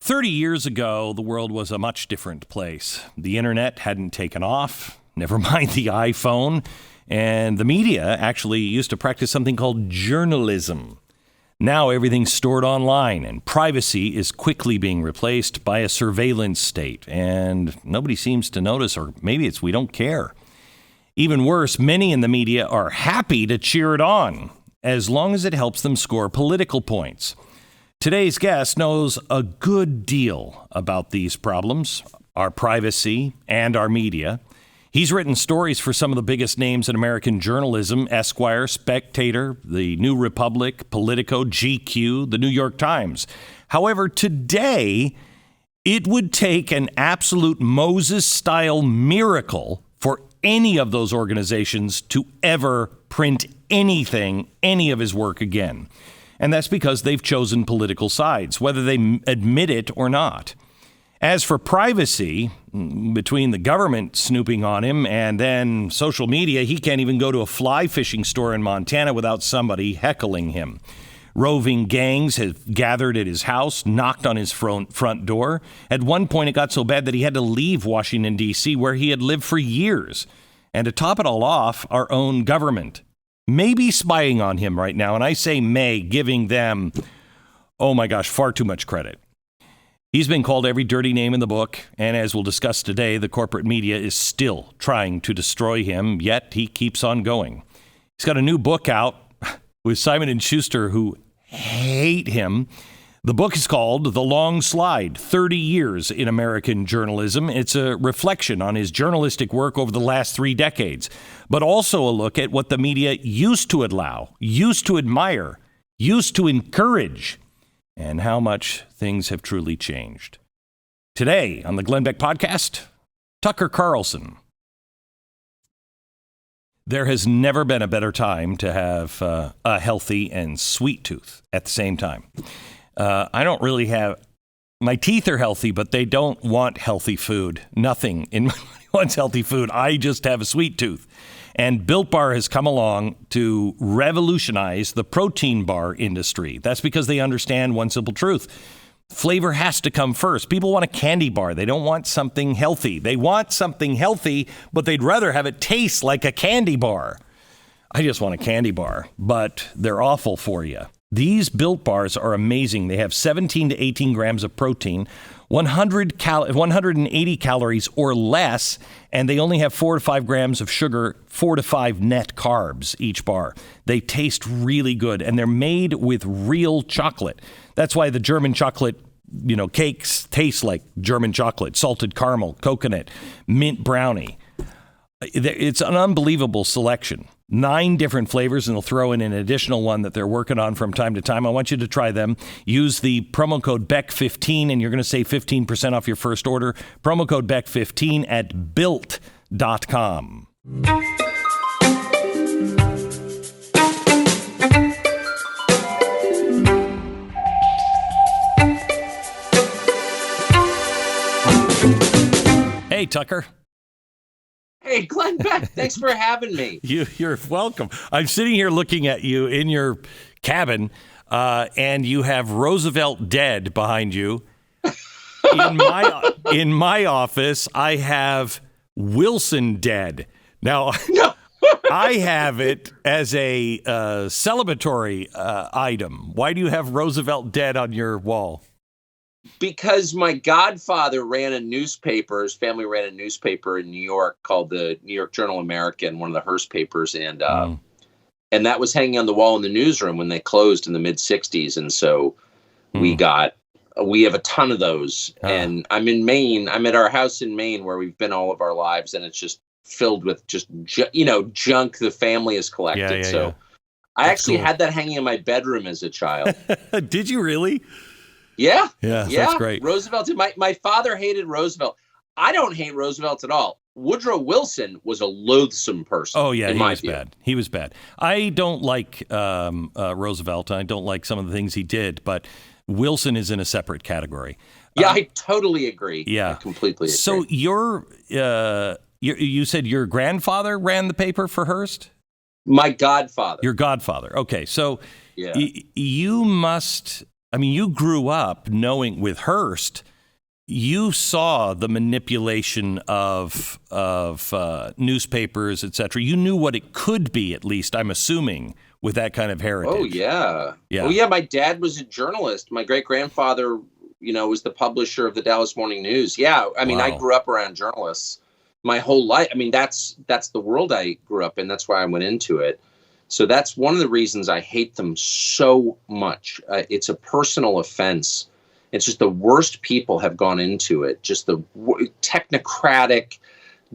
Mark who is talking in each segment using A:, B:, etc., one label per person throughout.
A: 30 years ago, the world was a much different place. The internet hadn't taken off, never mind the iPhone, and the media actually used to practice something called journalism. Now everything's stored online, and privacy is quickly being replaced by a surveillance state, and nobody seems to notice, or maybe it's we don't care. Even worse, many in the media are happy to cheer it on, as long as it helps them score political points. Today's guest knows a good deal about these problems, our privacy and our media. He's written stories for some of the biggest names in American journalism: Esquire, Spectator, The New Republic, Politico, GQ, The New York Times. However, today, it would take an absolute Moses-style miracle for any of those organizations to ever print anything, any of his work again. And that's because they've chosen political sides, whether they admit it or not. As for privacy, between the government snooping on him and then social media, he can't even go to a fly fishing store in Montana without somebody heckling him. Roving gangs have gathered at his house, knocked on his front door. At one point, it got so bad that he had to leave Washington, D.C., where he had lived for years. And to top it all off, our own government may be spying on him right now. And I say may, giving them, oh my gosh, far too much credit. He's been called every dirty name in the book. And as we'll discuss today, the corporate media is still trying to destroy him, yet he keeps on going. He's got a new book out with Simon & Schuster, who hate him. The book is called The Long Slide, 30 Years in American Journalism. It's a reflection on his journalistic work over the last 3 decades, but also a look at what the media used to allow, used to admire, used to encourage, and how much things have truly changed. Today on the Glenn Beck Podcast, Tucker Carlson. There has never been a better time to have a healthy and sweet tooth at the same time. I don't really have, my teeth are healthy, but they don't want healthy food. Nothing in my body wants healthy food. I just have a sweet tooth. And Built Bar has come along to revolutionize the protein bar industry. That's because they understand one simple truth. Flavor has to come first. People want a candy bar. They don't want something healthy. They want something healthy, but they'd rather have it taste like a candy bar. I just want a candy bar, but they're awful for you. These Built Bars are amazing. They have 17 to 18 grams of protein, 180 calories or less, and they only have 4 to 5 grams of sugar, 4 to 5 net carbs each bar. They taste really good, and they're made with real chocolate. That's why the German chocolate, cakes taste like German chocolate: salted caramel, coconut, mint brownie. It's an unbelievable selection. 9 different flavors, and they'll throw in an additional one that they're working on from time to time. I want you to try them. Use the promo code BECK15, and you're going to save 15% off your first order. Promo code BECK15 at built.com. Hey, Tucker.
B: Hey, Glenn Beck, thanks for having me.
A: You're welcome. I'm sitting here looking at you in your cabin, and you have Roosevelt dead behind you. In my office, I have Wilson dead. Now,
B: No.
A: I have it as a celebratory item. Why do you have Roosevelt dead on your wall?
B: Because my godfather ran a newspaper. His family ran a newspaper in New York called the New York Journal-American, one of the Hearst papers, and that was hanging on the wall in the newsroom when they closed in the mid-'60s. And so we have a ton of those. And I'm in Maine. I'm at our house in Maine where we've been all of our lives, and it's just filled with just junk the family has collected.
A: Yeah.
B: I actually had that hanging in my bedroom as a child.
A: Did you really?
B: Yeah.
A: That's great.
B: Roosevelt. My father hated Roosevelt. I don't hate Roosevelt at all. Woodrow Wilson was a loathsome person.
A: Oh, yeah, he was bad. I don't like Roosevelt. I don't like some of the things he did, but Wilson is in a separate category.
B: Yeah, I totally agree.
A: Yeah.
B: I completely agree.
A: So you said your grandfather ran the paper for Hearst?
B: My godfather.
A: Your godfather. Okay, so
B: Yeah.
A: you must I mean, you grew up knowing with Hearst, you saw the manipulation of newspapers, et cetera. You knew what it could be, at least, I'm assuming, with that kind of heritage.
B: Oh, yeah. Oh, yeah. My dad was a journalist. My great-grandfather, was the publisher of the Dallas Morning News. Yeah. I mean, I grew up around journalists my whole life. I mean, that's the world I grew up in. That's why I went into it. So that's one of the reasons I hate them so much. It's a personal offense. It's just the worst people have gone into it. Just the technocratic,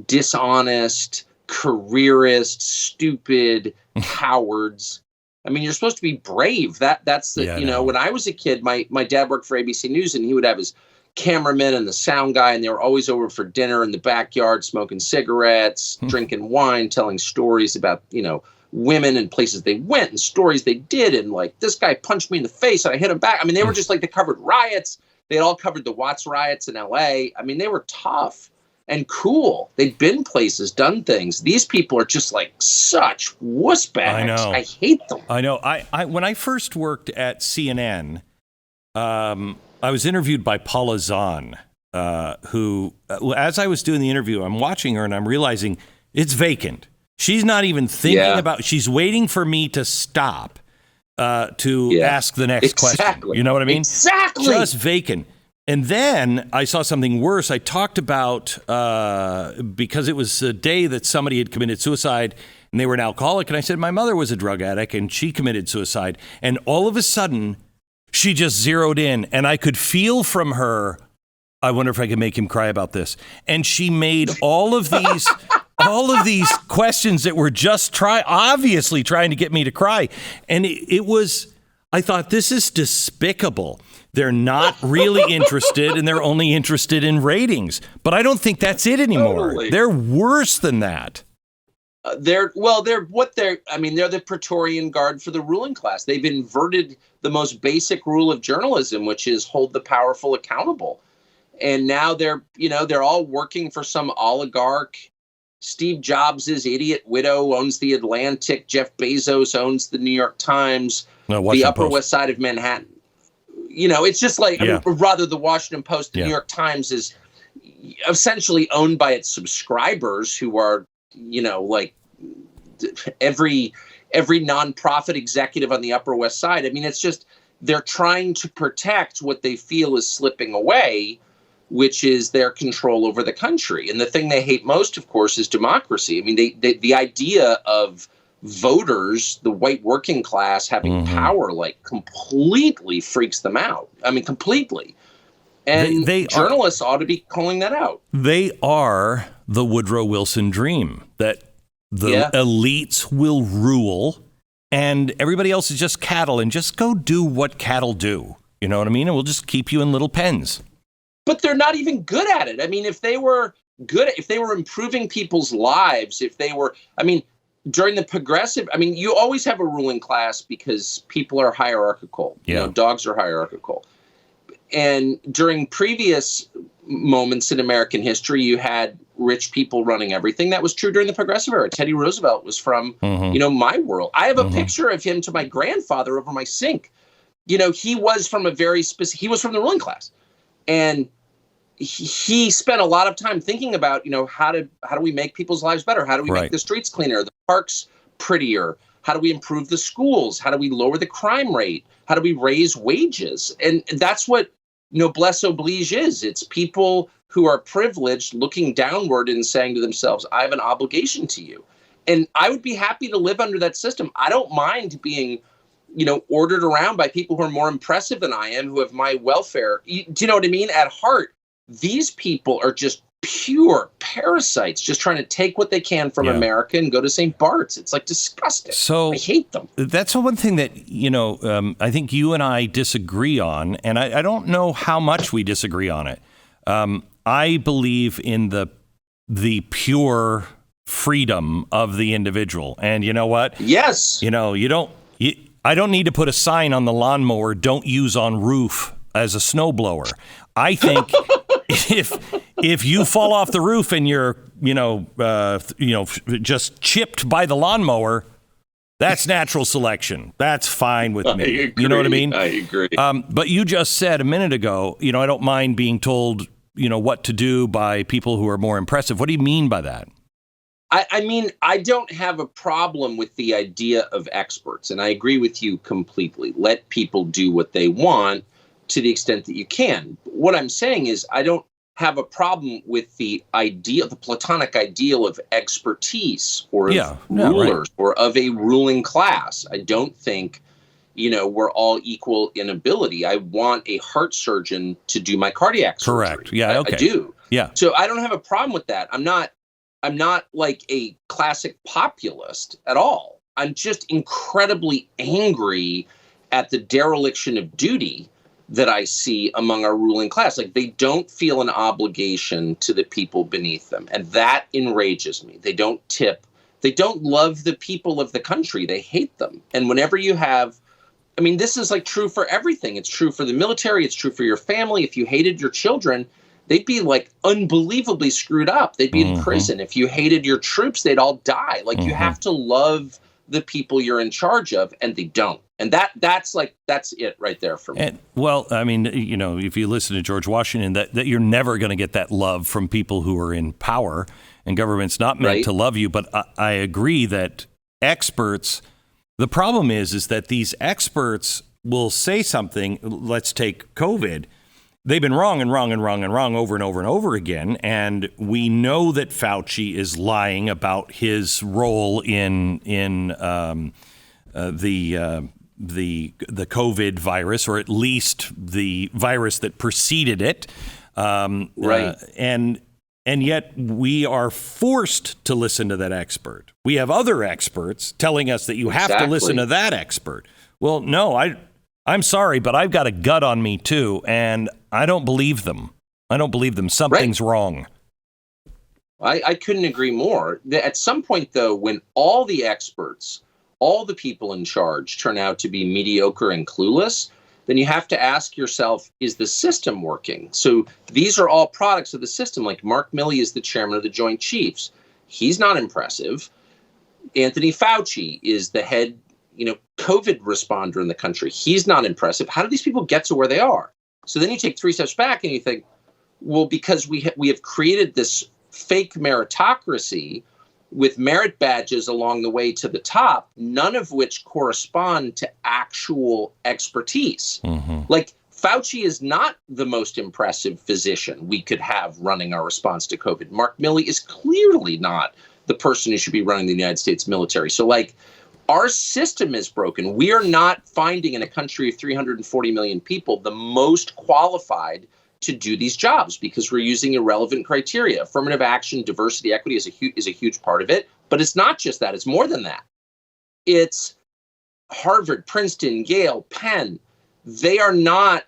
B: dishonest, careerist, stupid cowards. I mean, you're supposed to be brave. That's the, when I was a kid, my dad worked for ABC News, and he would have his cameraman and the sound guy, and they were always over for dinner in the backyard, smoking cigarettes, drinking wine, telling stories about, women and places they went and stories they did. And like, this guy punched me in the face and I hit him back. I mean, they were just like, they covered riots. They had all covered the Watts riots in LA. I mean, they were tough and cool. They'd been places, done things. These people are just like such wuss bags.
A: I know.
B: I hate them.
A: I know. I when I first worked at CNN, I was interviewed by Paula Zahn, who, as I was doing the interview, I'm watching her and I'm realizing it's vacant. She's not even thinking about, she's waiting for me to stop to ask the next question. You know what I mean?
B: Exactly.
A: Just vacant. And then I saw something worse. I talked about, because it was a day that somebody had committed suicide and they were an alcoholic. And I said, my mother was a drug addict and she committed suicide. And all of a sudden, she just zeroed in. And I could feel from her, I wonder if I can make him cry about this. And she made all of these... all of these questions that were just obviously trying to get me to cry. And it was, I thought, this is despicable. They're not really interested and they're only interested in ratings. But I don't think that's it anymore. Totally. They're worse than that.
B: They're the Praetorian Guard for the ruling class. They've inverted the most basic rule of journalism, which is hold the powerful accountable. And now they're all working for some oligarch. Steve Jobs' idiot widow owns the Atlantic. Jeff Bezos owns the New York Times. The Upper West Side of Manhattan. It's just like, rather the Washington Post, the New York Times is essentially owned by its subscribers who are, like every nonprofit executive on the Upper West Side. I mean, it's just, they're trying to protect what they feel is slipping away, which is their control over the country. And the thing they hate most, of course, is democracy. I mean, the idea of voters, the white working class, having power, like, completely freaks them out. I mean, completely. And journalists ought to be calling that out.
A: They are the Woodrow Wilson dream, that the elites will rule and everybody else is just cattle, and just go do what cattle do. You know what I mean? And we'll just keep you in little pens.
B: But they're not even good at it. I mean, if they were improving people's lives, during the progressive, you always have a ruling class because people are hierarchical.
A: Yeah.
B: Dogs are hierarchical. And during previous moments in American history, you had rich people running everything. That was true during the progressive era. Teddy Roosevelt was from, my world. I have a picture of him to my grandfather over my sink. He was from he was from the ruling class. And he spent a lot of time thinking about, how do we make people's lives better? How do we make the streets cleaner, the parks prettier? How do we improve the schools? How do we lower the crime rate? How do we raise wages? And that's what noblesse oblige is. It's people who are privileged looking downward and saying to themselves, I have an obligation to you. And I would be happy to live under that system. I don't mind being ordered around by people who are more impressive than I am, who have my welfare. Do you know what I mean? At heart, these people are just pure parasites, just trying to take what they can from America and go to St. Bart's. It's like disgusting.
A: So
B: I hate them.
A: That's one thing that, I think you and I disagree on, and I don't know how much we disagree on it. I believe in the pure freedom of the individual. And you know what?
B: Yes.
A: I don't need to put a sign on the lawnmower, don't use on roof as a snowblower. I think if you fall off the roof and you're, just chipped by the lawnmower, That's natural selection. That's fine with me.
B: Agree.
A: You know what I mean?
B: I agree.
A: But you just said a minute ago, I don't mind being told, what to do by people who are more impressive. What do you mean by that?
B: I mean, I don't have a problem with the idea of experts, and I agree with you completely. Let people do what they want to the extent that you can. What I'm saying is I don't have a problem with the idea, the Platonic ideal of expertise or of rulers or of a ruling class. I don't think, we're all equal in ability. I want a heart surgeon to do my cardiac surgery.
A: Correct. Yeah. Okay.
B: I do.
A: Yeah.
B: So I don't have a problem with that. I'm not like a classic populist at all. I'm just incredibly angry at the dereliction of duty that I see among our ruling class. Like, they don't feel an obligation to the people beneath them. And that enrages me. They don't tip. They don't love the people of the country. They hate them. And whenever you have, this is like true for everything. It's true for the military. It's true for your family. If you hated your children, they'd be like unbelievably screwed up. They'd be in prison. If you hated your troops, they'd all die. Like, you have to love the people you're in charge of, and they don't. And that's it right there for me.
A: And, well, if you listen to George Washington, that you're never going to get that love from people who are in power, and government's not meant to love you. But I agree that experts, the problem is that these experts will say something. Let's take COVID. They've been wrong and wrong and wrong and wrong over and over and over again. And we know that Fauci is lying about his role in the COVID virus, or at least the virus that preceded it. And yet we are forced to listen to that expert. We have other experts telling us that you have to listen to that expert. Well, no, I'm sorry, but I've got a gut on me too, and I don't believe them. Something's wrong.
B: I couldn't agree more. At some point, though, when all the experts, all the people in charge turn out to be mediocre and clueless, then you have to ask yourself, is the system working? So these are all products of the system. Like, Mark Milley is the chairman of the Joint Chiefs. He's not impressive. Anthony Fauci is the head COVID responder in the country. He's not impressive. How do these people get to where they are? So then you take 3 steps back and you think, well, because we have created this fake meritocracy with merit badges along the way to the top, none of which correspond to actual expertise. Like, Fauci is not the most impressive physician we could have running our response to COVID. Mark Milley is clearly not the person who should be running the United States military. So, like, our system is broken. We are not finding, in a country of 340 million people, the most qualified to do these jobs because we're using irrelevant criteria. Affirmative action, diversity, equity is a huge part of it. But it's not just that. It's more than that. It's Harvard, Princeton, Yale, Penn. They are not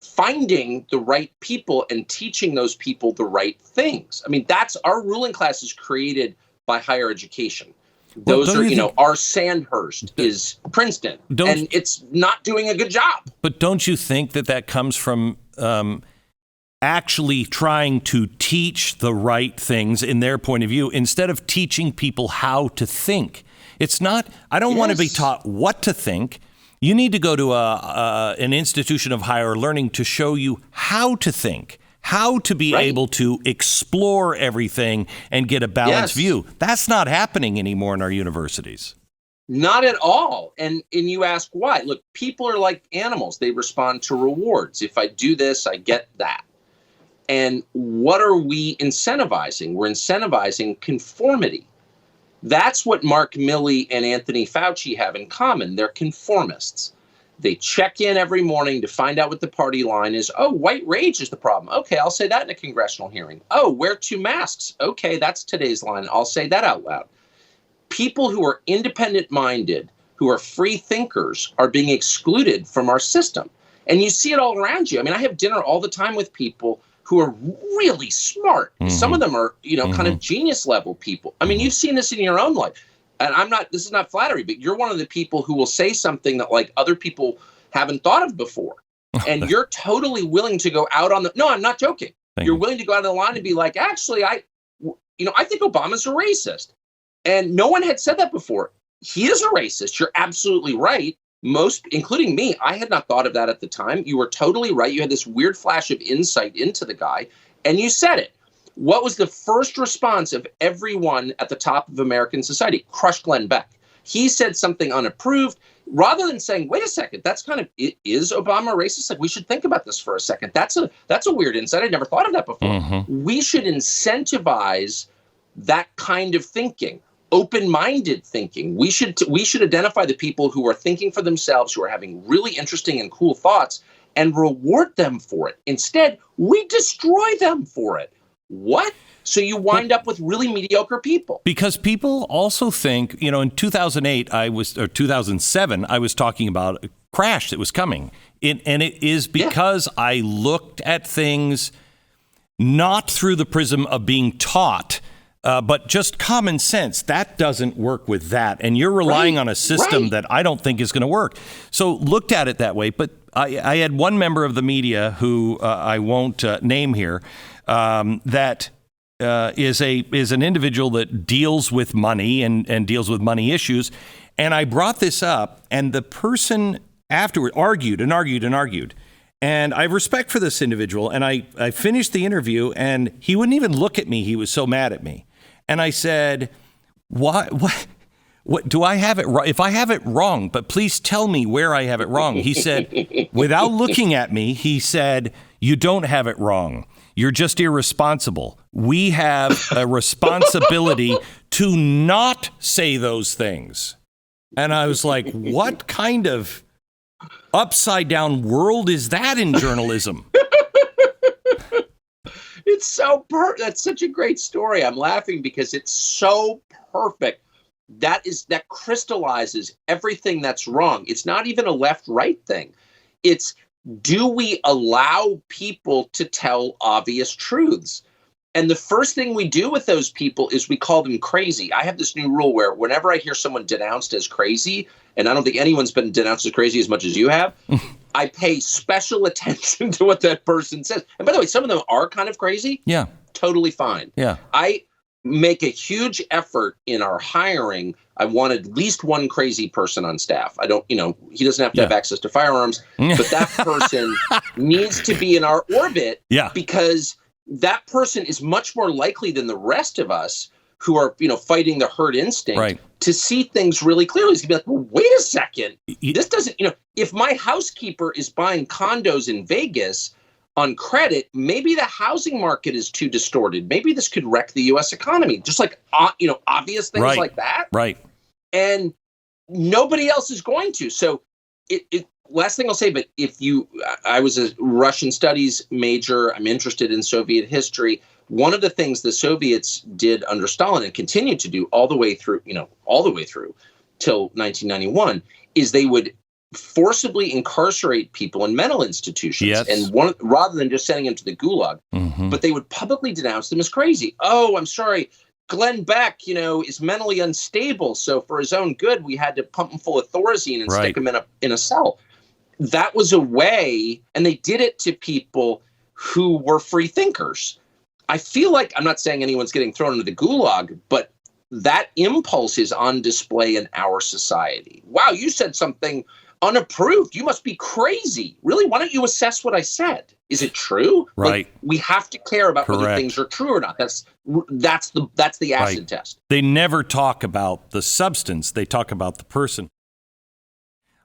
B: finding the right people and teaching those people the right things. That's our ruling class is created by higher education. Those our Sandhurst is Princeton, and it's not doing a good job.
A: But don't you think that comes from actually trying to teach the right things in their point of view instead of teaching people how to think? It's not, I don't want to be taught what to think. You need to go to an institution of higher learning to show you how to think, how to be able to explore everything and get a balanced view. That's not happening anymore in our universities.
B: Not at all. And you ask why. Look, people are like animals. They respond to rewards. If I do this, I get that. And what are we incentivizing? We're incentivizing conformity. That's what Mark Milley and Anthony Fauci have in common. They're conformists. They check in every morning to find out what the party line is. Oh, white rage is the problem. Okay, I'll say that in a congressional hearing. Oh, wear 2 masks. Okay, that's today's line. I'll say that out loud. People who are independent-minded, who are free thinkers, are being excluded from our system. And you see it all around you. I have dinner all the time with people who are really smart. Some of them are, kind of genius level people. You've seen this in your own life. And this is not flattery, but you're one of the people who will say something that like other people haven't thought of before. And you're totally willing to go out on no, I'm not joking. You're willing to go out on the line and be like, actually, I think Obama's a racist. And no one had said that before. he is a racist. You're absolutely right. Most, including me, I had not thought of that at the time. You were totally right. You had this weird flash of insight into the guy, and you said it. What was the first response of everyone at the top of American society? Crush Glenn Beck. He said something unapproved. Rather than saying, wait a second, that's kind of, is Obama racist? Like, we should think about this for a second. That's a weird insight. I never thought of that before. Mm-hmm. We should incentivize that kind of thinking, open-minded thinking. We should identify the people who are thinking for themselves, who are having really interesting and cool thoughts, and reward them for it. Instead, we destroy them for it. What? So you wind up with really mediocre people.
A: Because people also think, in 2007, I was talking about a crash that was coming. And it is because I looked at things not through the prism of being taught, but just common sense. That doesn't work with that. And you're relying on a system that I don't think is going to work. So looked at it that way. But I had one member of the media who I won't name here, that is an individual that deals with money and deals with money issues. And I brought this up, and the person afterward argued. And I have respect for this individual. And I finished the interview, and he wouldn't even look at me. He was so mad at me. And I said, what do I have it wrong? If I have it wrong, but please tell me where I have it wrong. He said, without looking at me, he said, you don't have it wrong. You're just irresponsible. We have a responsibility to not say those things. And I was like, what kind of upside down world is that in journalism?
B: It's so that's such a great story. I'm laughing because it's so perfect. That crystallizes everything that's wrong. It's not even a left-right thing. It's, do we allow people to tell obvious truths? And the first thing we do with those people is we call them crazy. I have this new rule where whenever I hear someone denounced as crazy, and I don't think anyone's been denounced as crazy as much as you have, I pay special attention to what that person says. And by the way, some of them are kind of crazy.
A: Yeah.
B: Totally fine.
A: Yeah.
B: I make a huge effort in our hiring. I want at least one crazy person on staff. I don't, he doesn't have to have access to firearms, but that person needs to be in our orbit because that person is much more likely than the rest of us who are, fighting the herd instinct to see things really clearly. He's gonna be like, well, wait a second. This doesn't, if my housekeeper is buying condos in Vegas on credit, maybe the housing market is too distorted. Maybe this could wreck the U.S. economy. Just like, obvious things like that.
A: Right.
B: And nobody else is going to. So last thing I'll say, but I was a Russian studies major. I'm interested in Soviet history. One of the things the Soviets did under Stalin and continued to do all the way through till 1991 is they would forcibly incarcerate people in mental institutions, and rather than just sending them to the gulag, but they would publicly denounce them as crazy. Oh, I'm sorry, Glenn Beck, is mentally unstable, so for his own good, we had to pump him full of Thorazine and stick him in a cell. That was a way, and they did it to people who were free thinkers. I feel like, I'm not saying anyone's getting thrown into the gulag, but that impulse is on display in our society. Wow, you said something unapproved. You must be crazy. Really? Why don't you assess what I said? Is it true?
A: Right.
B: Like, we have to care about whether things are true or not. That's the acid test.
A: They never talk about the substance. They talk about the person.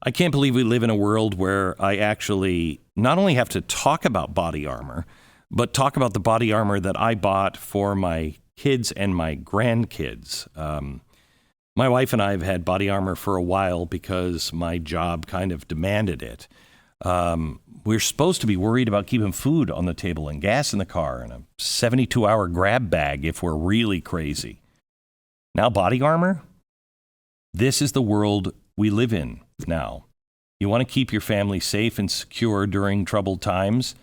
A: I can't believe we live in a world where I actually not only have to talk about body armor, but talk about the body armor that I bought for my kids and my grandkids. My wife and I have had body armor for a while because my job kind of demanded it. We're supposed to be worried about keeping food on the table and gas in the car and a 72-hour grab bag if we're really crazy. Now body armor? This is the world we live in now. You want to keep your family safe and secure during troubled times?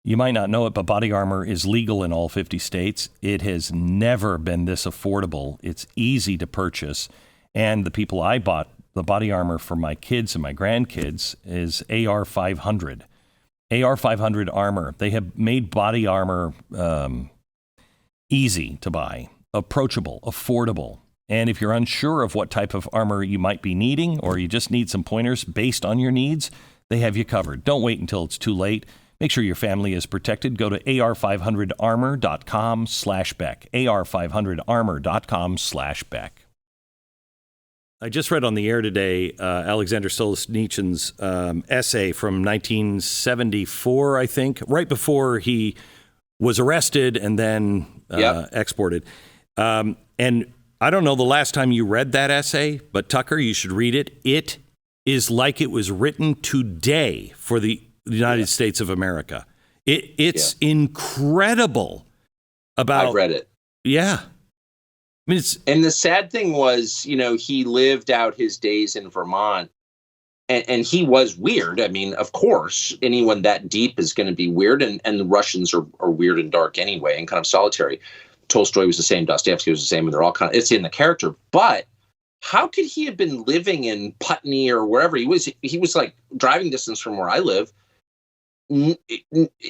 A: You might not know it, but body armor is legal in all 50 states. It has never been this affordable. It's easy to purchase. And the people I bought the body armor for my kids and my grandkids is AR-500. AR-500 armor. They have made body armor easy to buy, approachable, affordable. And if you're unsure of what type of armor you might be needing, or you just need some pointers based on your needs, they have you covered. Don't wait until it's too late. Make sure your family is protected. Go to ar500armor.com/Beck. ar500armor.com/Beck. I just read on the air today Alexander Solzhenitsyn's essay from 1974, I think, right before he was arrested and then exported. And I don't know the last time you read that essay, but Tucker, you should read it. It is like it was written today for the United States of America. It's incredible.
B: I've read it.
A: Yeah. I mean,
B: and the sad thing was, he lived out his days in Vermont, and he was weird. I mean, of course, anyone that deep is going to be weird, and the Russians are weird and dark anyway, and kind of solitary. Tolstoy was the same, Dostoevsky was the same, and they're all it's in the character. But how could he have been living in Putney or wherever he was? He was like driving distance from where I live.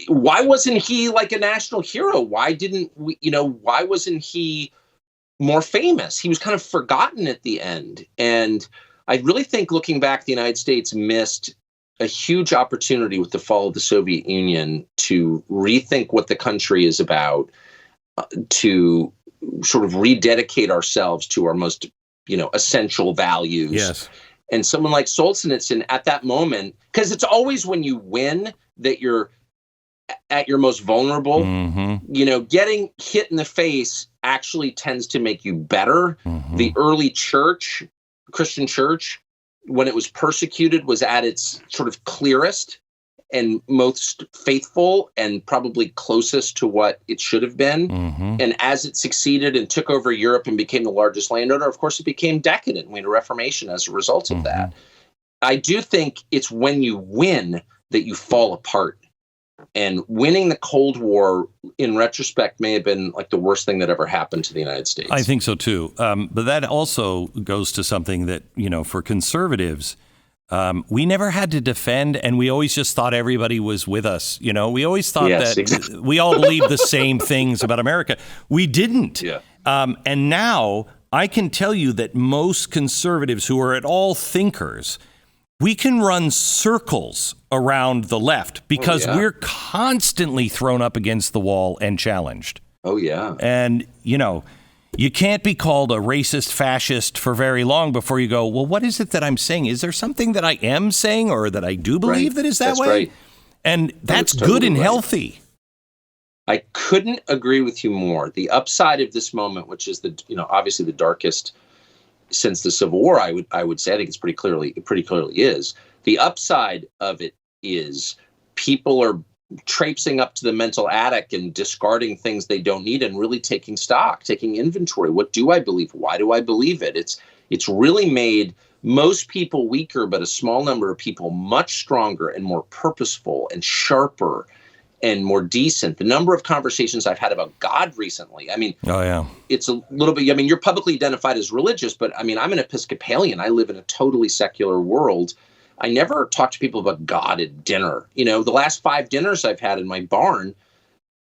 B: Why wasn't he like a national hero? Why wasn't he more famous? He was kind of forgotten at the end. And I really think, looking back, the United States missed a huge opportunity with the fall of the Soviet Union to rethink what the country is about, to sort of rededicate ourselves to our most, essential values.
A: Yes.
B: And someone like Solzhenitsyn at that moment, because it's always when you win that you're at your most vulnerable.
A: Mm-hmm.
B: Getting hit in the face actually tends to make you better.
A: Mm-hmm.
B: The early church, Christian church, when it was persecuted, was at its sort of clearest and most faithful and probably closest to what it should have been.
A: Mm-hmm.
B: And as it succeeded and took over Europe and became the largest landowner, of course, it became decadent. We had a Reformation as a result of that. I do think it's when you win that you fall apart. And winning the Cold War, in retrospect, may have been like the worst thing that ever happened to the United States.
A: I think so, too. But that also goes to something that, for conservatives, we never had to defend, and we always just thought everybody was with us. We always thought that we all believed the same things about America. We didn't.
B: Yeah.
A: And now I can tell you that most conservatives who are at all thinkers, we can run circles around the left because we're constantly thrown up against the wall and challenged.
B: Oh, yeah.
A: And, you can't be called a racist fascist for very long before you go, well, what is it that I'm saying? Is there something that I am saying or that I do believe that is that way?
B: Right.
A: And that's
B: totally
A: good and
B: right.
A: healthy.
B: I couldn't agree with you more. The upside of this moment, which is obviously the darkest since the Civil War, I would say, I think it's pretty clearly is. The upside of it is people are traipsing up to the mental attic and discarding things they don't need and really taking stock, taking inventory. What do I believe? Why do I believe it? It's really made most people weaker, but a small number of people much stronger and more purposeful and sharper and more decent. The number of conversations I've had about God recently, it's a little bit, you're publicly identified as religious, but I'm an Episcopalian. I live in a totally secular world. I never talk to people about God at dinner. The last 5 dinners I've had in my barn,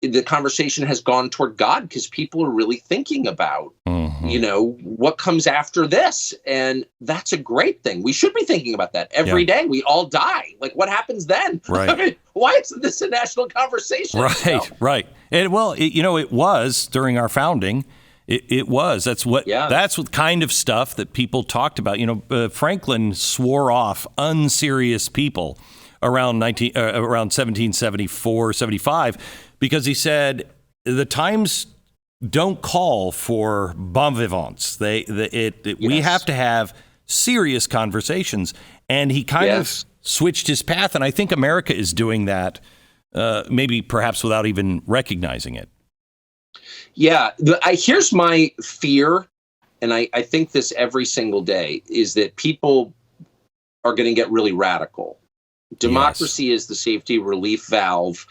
B: the conversation has gone toward God because people are really thinking about, what comes after this. And that's a great thing. We should be thinking about that every day. We all die. Like, what happens then?
A: Right.
B: Why isn't this a national conversation?
A: Right. And it was during our founding. It was. That's what kind of stuff that people talked about. Franklin swore off unserious people around 1774, 75, because he said the times don't call for bon vivants. We have to have serious conversations. And he kind of switched his path. And I think America is doing that, maybe perhaps without even recognizing it.
B: Yeah, here's my fear, and I think this every single day, is that people are going to get really radical. Democracy is the safety relief valve.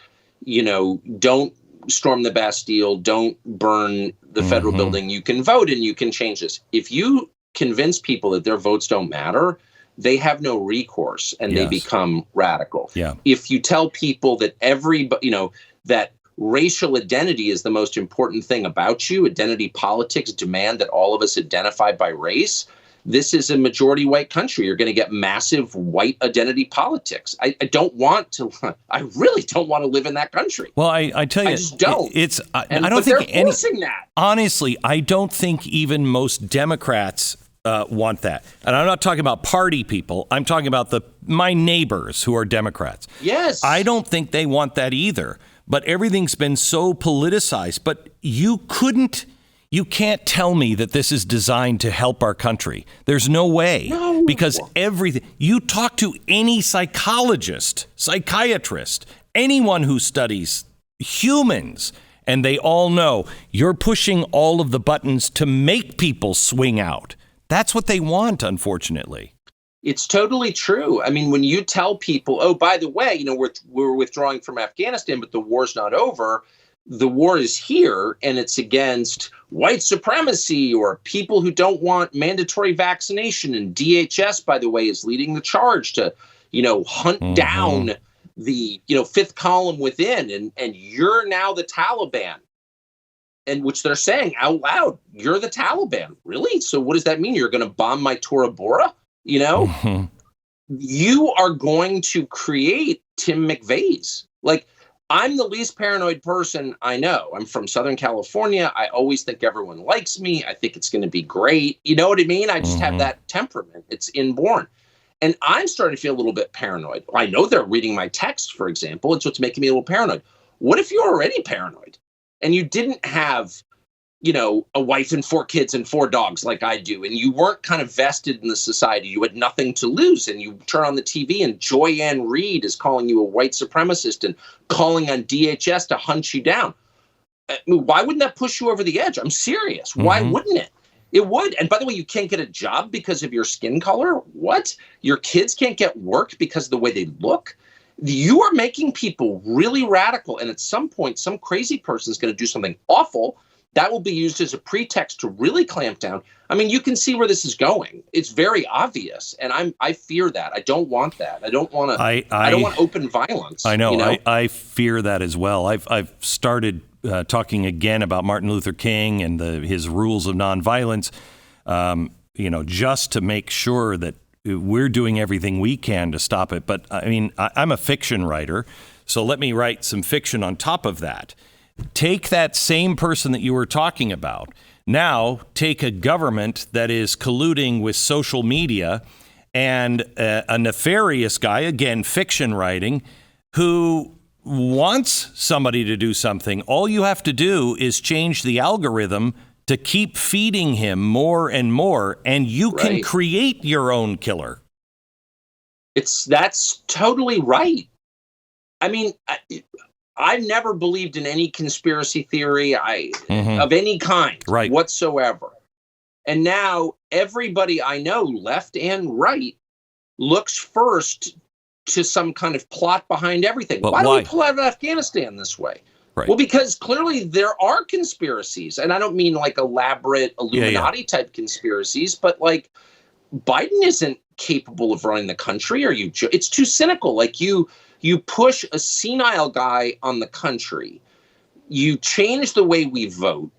B: Don't storm the Bastille, don't burn the federal building. You can vote and you can change this. If you convince people that their votes don't matter, they have no recourse and they become radical.
A: Yeah.
B: If you tell people that that racial identity is the most important thing about you, identity politics demand that all of us identify by race, this is a majority white country. You're going to get massive white identity politics. I really don't want to live in that country.
A: Well, I tell you,
B: I just don't.
A: I don't think
B: they're forcing that.
A: Honestly, I don't think even most Democrats want that. And I'm not talking about party people. I'm talking about my neighbors who are Democrats.
B: Yes.
A: I don't think they want that either. But everything's been so politicized. But you can't tell me that this is designed to help our country. There's no way.
B: No.
A: Because you talk to any psychologist, psychiatrist, anyone who studies humans, and they all know you're pushing all of the buttons to make people swing out. That's what they want, unfortunately.
B: It's totally true. I mean, when you tell people, oh, by the way, we're withdrawing from Afghanistan, but the war's not over. The war is here, and it's against white supremacy or people who don't want mandatory vaccination. And DHS, by the way, is leading the charge to, hunt down the, fifth column within. And you're now the Taliban. And which they're saying out loud, you're the Taliban. Really? So what does that mean? You're going to bomb my Tora Bora? You are going to create Tim McVeigh's. Like, I'm the least paranoid person I know. I'm from Southern California. I always think everyone likes me. I think it's going to be great. You know what I mean? I just have that temperament. It's inborn. And I'm starting to feel a little bit paranoid. I know they're reading my text, for example. It's what's making me a little paranoid. What if you're already paranoid and you didn't have, a wife and 4 kids and 4 dogs like I do, and you weren't kind of vested in the society, you had nothing to lose, and you turn on the TV and Joy-Ann Reid is calling you a white supremacist and calling on DHS to hunt you down. Why wouldn't that push you over the edge? I'm serious. Why wouldn't it? It would. And by the way, you can't get a job because of your skin color? What? Your kids can't get work because of the way they look? You are making people really radical, and at some point, some crazy person is going to do something awful that will be used as a pretext to really clamp down. I mean, you can see where this is going. It's very obvious, and I fear that. I don't want that. I don't want to. I don't want open violence.
A: I know. I fear that as well. I've started talking again about Martin Luther King and his rules of nonviolence. Just to make sure that we're doing everything we can to stop it. But I mean, I'm a fiction writer, so let me write some fiction on top of that. Take that same person that you were talking about. Now take a government that is colluding with social media and a nefarious guy, again, fiction writing, who wants somebody to do something. All you have to do is change the algorithm to keep feeding him more and more, and you can create your own killer.
B: That's totally right. I mean, I've never believed in any conspiracy theory of any kind whatsoever. And now everybody I know, left and right, looks first to some kind of plot behind everything. Why do we pull out of Afghanistan this way? Right. Well, because clearly there are conspiracies. And I don't mean like elaborate Illuminati type conspiracies, but like Biden isn't capable of running the country. It's too cynical. Like you push a senile guy on the country. You change the way we vote.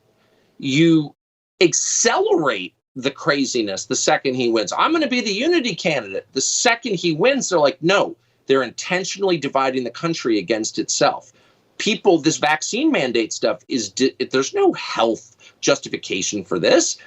B: You accelerate the craziness the second he wins. I'm going to be the unity candidate. The second he wins, they're like, no, they're intentionally dividing the country against itself. People, this vaccine mandate stuff there's no health justification for this.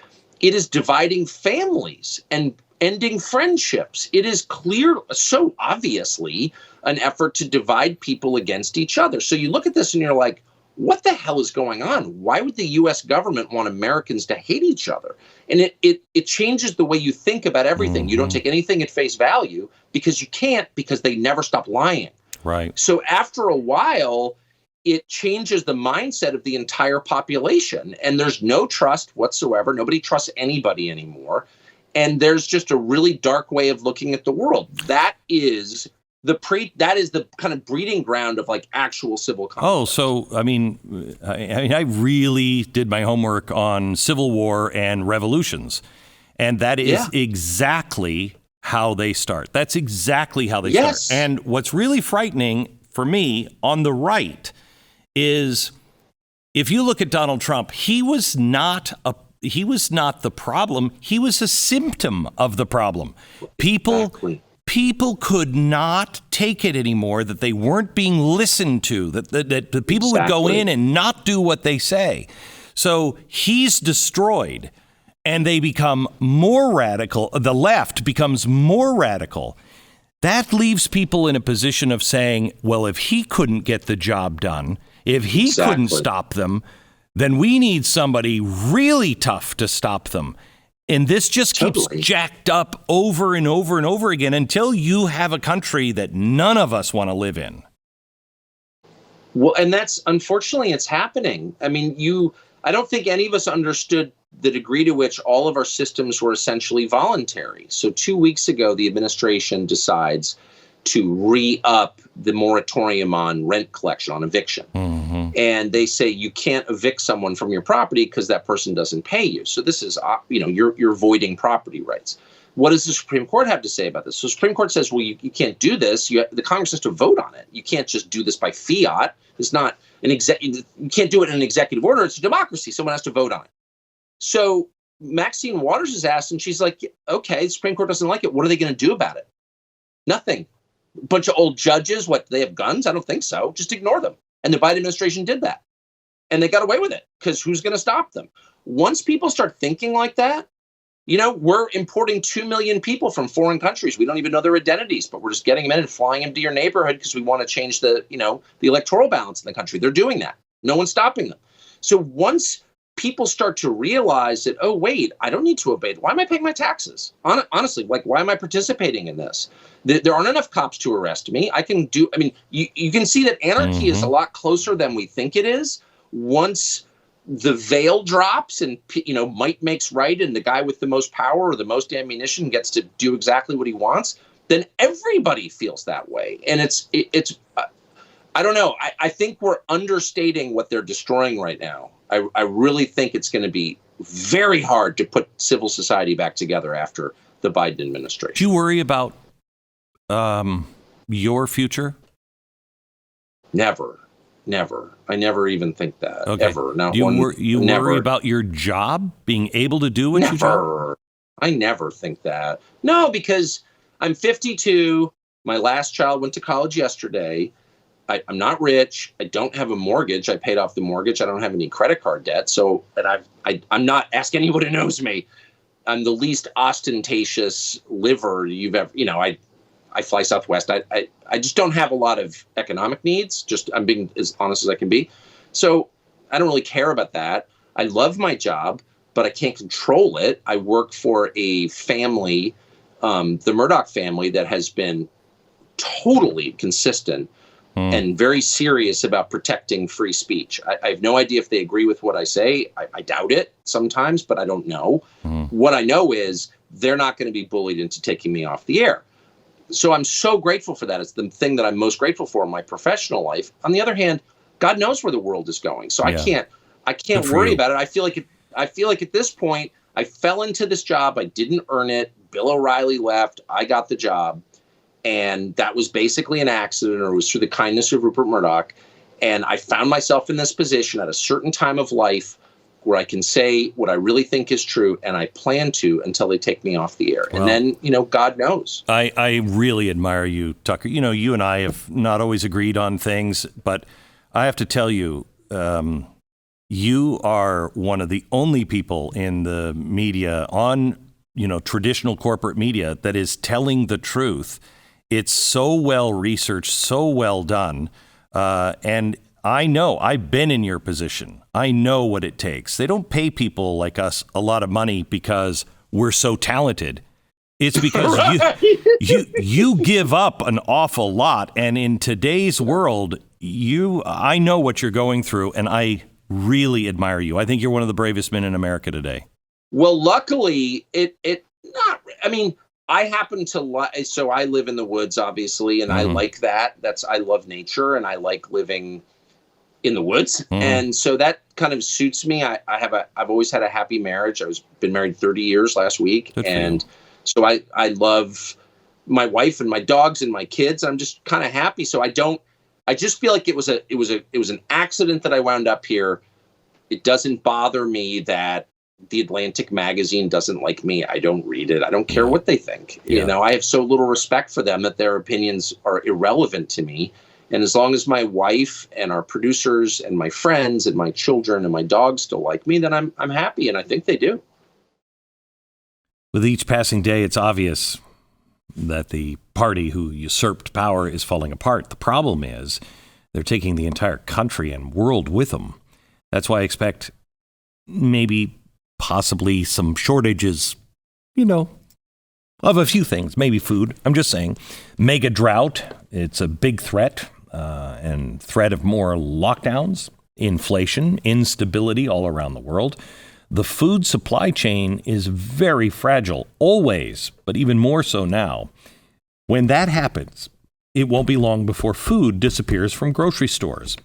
B: It is dividing families and ending friendships. It is clear, so obviously, an effort to divide people against each other. So you look at this and you're like, what the hell is going on? Why would the U.S. government want Americans to hate each other? And it changes the way you think about everything. You don't take anything at face value because you can't, because they never stop lying.
A: Right.
B: So after a while, it changes the mindset of the entire population, and there's no trust whatsoever. Nobody trusts anybody anymore. And there's just a really dark way of looking at the world. That is the kind of breeding ground of like actual civil conflict.
A: Oh, so I mean, I really did my homework on Civil War and revolutions, and that is exactly how they start. That's exactly how they start. And what's really frightening for me on the right is if you look at Donald Trump, he was not the problem. He was a symptom of the problem. People could not take it anymore, that they weren't being listened to, that the people would go in and not do what they say. So he's destroyed, and they become more radical. The left becomes more radical. That leaves people in a position of saying, well, if he couldn't get the job done, if he couldn't stop them, then we need somebody really tough to stop them. And this just keeps jacked up over and over and over again until you have a country that none of us want to live in.
B: Well, and that's, unfortunately, it's happening. I mean, I don't think any of us understood the degree to which all of our systems were essentially voluntary. So 2 weeks ago, the administration decides to re-up the moratorium on rent collection, on eviction. Mm-hmm. And they say you can't evict someone from your property because that person doesn't pay you. So this is, you're voiding property rights. What does the Supreme Court have to say about this? So the Supreme Court says, well, you can't do this. The Congress has to vote on it. You can't just do this by fiat. It's not you can't do it in an executive order. It's a democracy. Someone has to vote on it. So Maxine Waters is asked, and she's like, okay, the Supreme Court doesn't like it. What are they going to do about it? Nothing. A bunch of old judges, what, they have guns? I don't think so. Just ignore them. And the Biden administration did that. And they got away with it because who's going to stop them? Once people start thinking like that, we're importing 2 million people from foreign countries. We don't even know their identities, but we're just getting them in and flying them to your neighborhood because we want to change the electoral balance in the country. They're doing that. No one's stopping them. So once people start to realize that, oh, wait, I don't need to obey. Why am I paying my taxes? Honestly, why am I participating in this? There aren't enough cops to arrest me. You can see that anarchy is a lot closer than we think it is. Once the veil drops and, might makes right, and the guy with the most power or the most ammunition gets to do exactly what he wants, then everybody feels that way. And it's I don't know. I think we're understating what they're destroying right now. I really think it's going to be very hard to put civil society back together after the Biden administration.
A: Do you worry about your future?
B: Never. I never even think that.
A: Okay.
B: Ever. Not
A: Do you
B: one.
A: Worry about your job, being able to do what you do?
B: I never think that. No, because I'm 52. My last child went to college yesterday. I'm not rich. I don't have a mortgage. I paid off the mortgage. I don't have any credit card debt. So, and I'm not, ask anyone who knows me, I'm the least ostentatious liver you've ever, I fly Southwest. I just don't have a lot of economic needs. I'm being as honest as I can be. So I don't really care about that. I love my job, but I can't control it. I work for a family, the Murdoch family, that has been totally consistent and very serious about protecting free speech. I have no idea if they agree with what I say. I doubt it sometimes, but I don't know. What I know is they're not going to be bullied into taking me off the air. So I'm so grateful for that. It's the thing that I'm most grateful for in my professional life. On the other hand, God knows where the world is going. So yeah. I can't worry about it. I feel like at this point, I fell into this job. I didn't earn it. Bill O'Reilly left. I got the job. And that was basically an accident, or it was through the kindness of Rupert Murdoch. And I found myself in this position at a certain time of life where I can say what I really think is true, and I plan to until they take me off the air. Well, and then, God knows.
A: I really admire you, Tucker. You and I have not always agreed on things, but I have to tell you, you are one of the only people in the media, on, traditional corporate media, that is telling the truth. It's so well researched, so well done. And I know, I've been in your position. I know what it takes. They don't pay people like us a lot of money because we're so talented. It's because you give up an awful lot. And in today's world, I know what you're going through, and I really admire you. I think you're one of the bravest men in America today.
B: Well, luckily, I happen to so I live in the woods, obviously, and I like that. I love nature, and I like living in the woods. And so that kind of suits me. I've always had a happy marriage. Been married 30 years last week. And so I love my wife and my dogs and my kids. I'm just kind of happy. So I don't I just feel like it was an accident that I wound up here. It doesn't bother me that the Atlantic magazine doesn't like me. I don't read it. I don't care what they think.
A: Yeah.
B: You know, I have so little respect for them that their opinions are irrelevant to me. And as long as my wife and our producers and my friends and my children and my dogs still like me, then I'm happy. And I think they do.
A: With each passing day, it's obvious that the party who usurped power is falling apart. The problem is they're taking the entire country and world with them. That's why I expect maybe possibly some shortages, of a few things, maybe food. I'm just saying. Mega drought. It's a big threat and threat of more lockdowns, inflation, instability all around the world. The food supply chain is very fragile, always, but even more so now. When that happens, it won't be long before food disappears from grocery stores.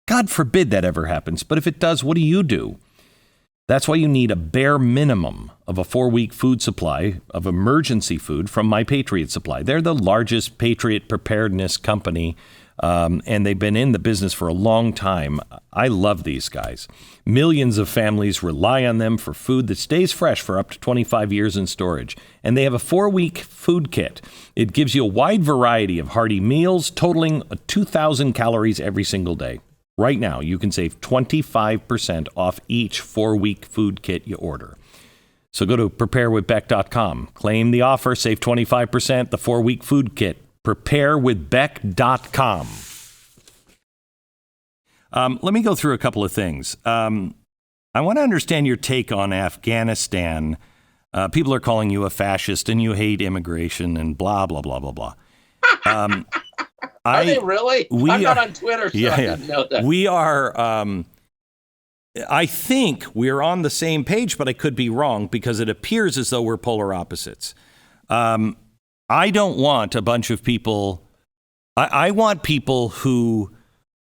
A: God forbid that ever happens, but if it does, what do you do? That's why you need a bare minimum of a 4-week food supply of emergency food from My Patriot Supply. They're the largest Patriot preparedness company, and they've been in the business for a long time. I love these guys. Millions of families rely on them for food that stays fresh for up to 25 years in storage. And they have a 4-week food kit. It gives you a wide variety of hearty meals, totaling 2,000 calories every single day. Right now, you can save 25% off each 4-week food kit you order. So go to preparewithbeck.com. Claim the offer, save 25%, the 4-week food kit. Preparewithbeck.com. Let me go through a couple of things. I want to understand your take on Afghanistan. People are calling you a fascist and you hate immigration and blah, blah, blah, blah, blah.
B: Are they really? I'm not on Twitter, so I didn't know that.
A: We are, I think we're on the same page, but I could be wrong because it appears as though we're polar opposites. I don't want a bunch of people. I want people who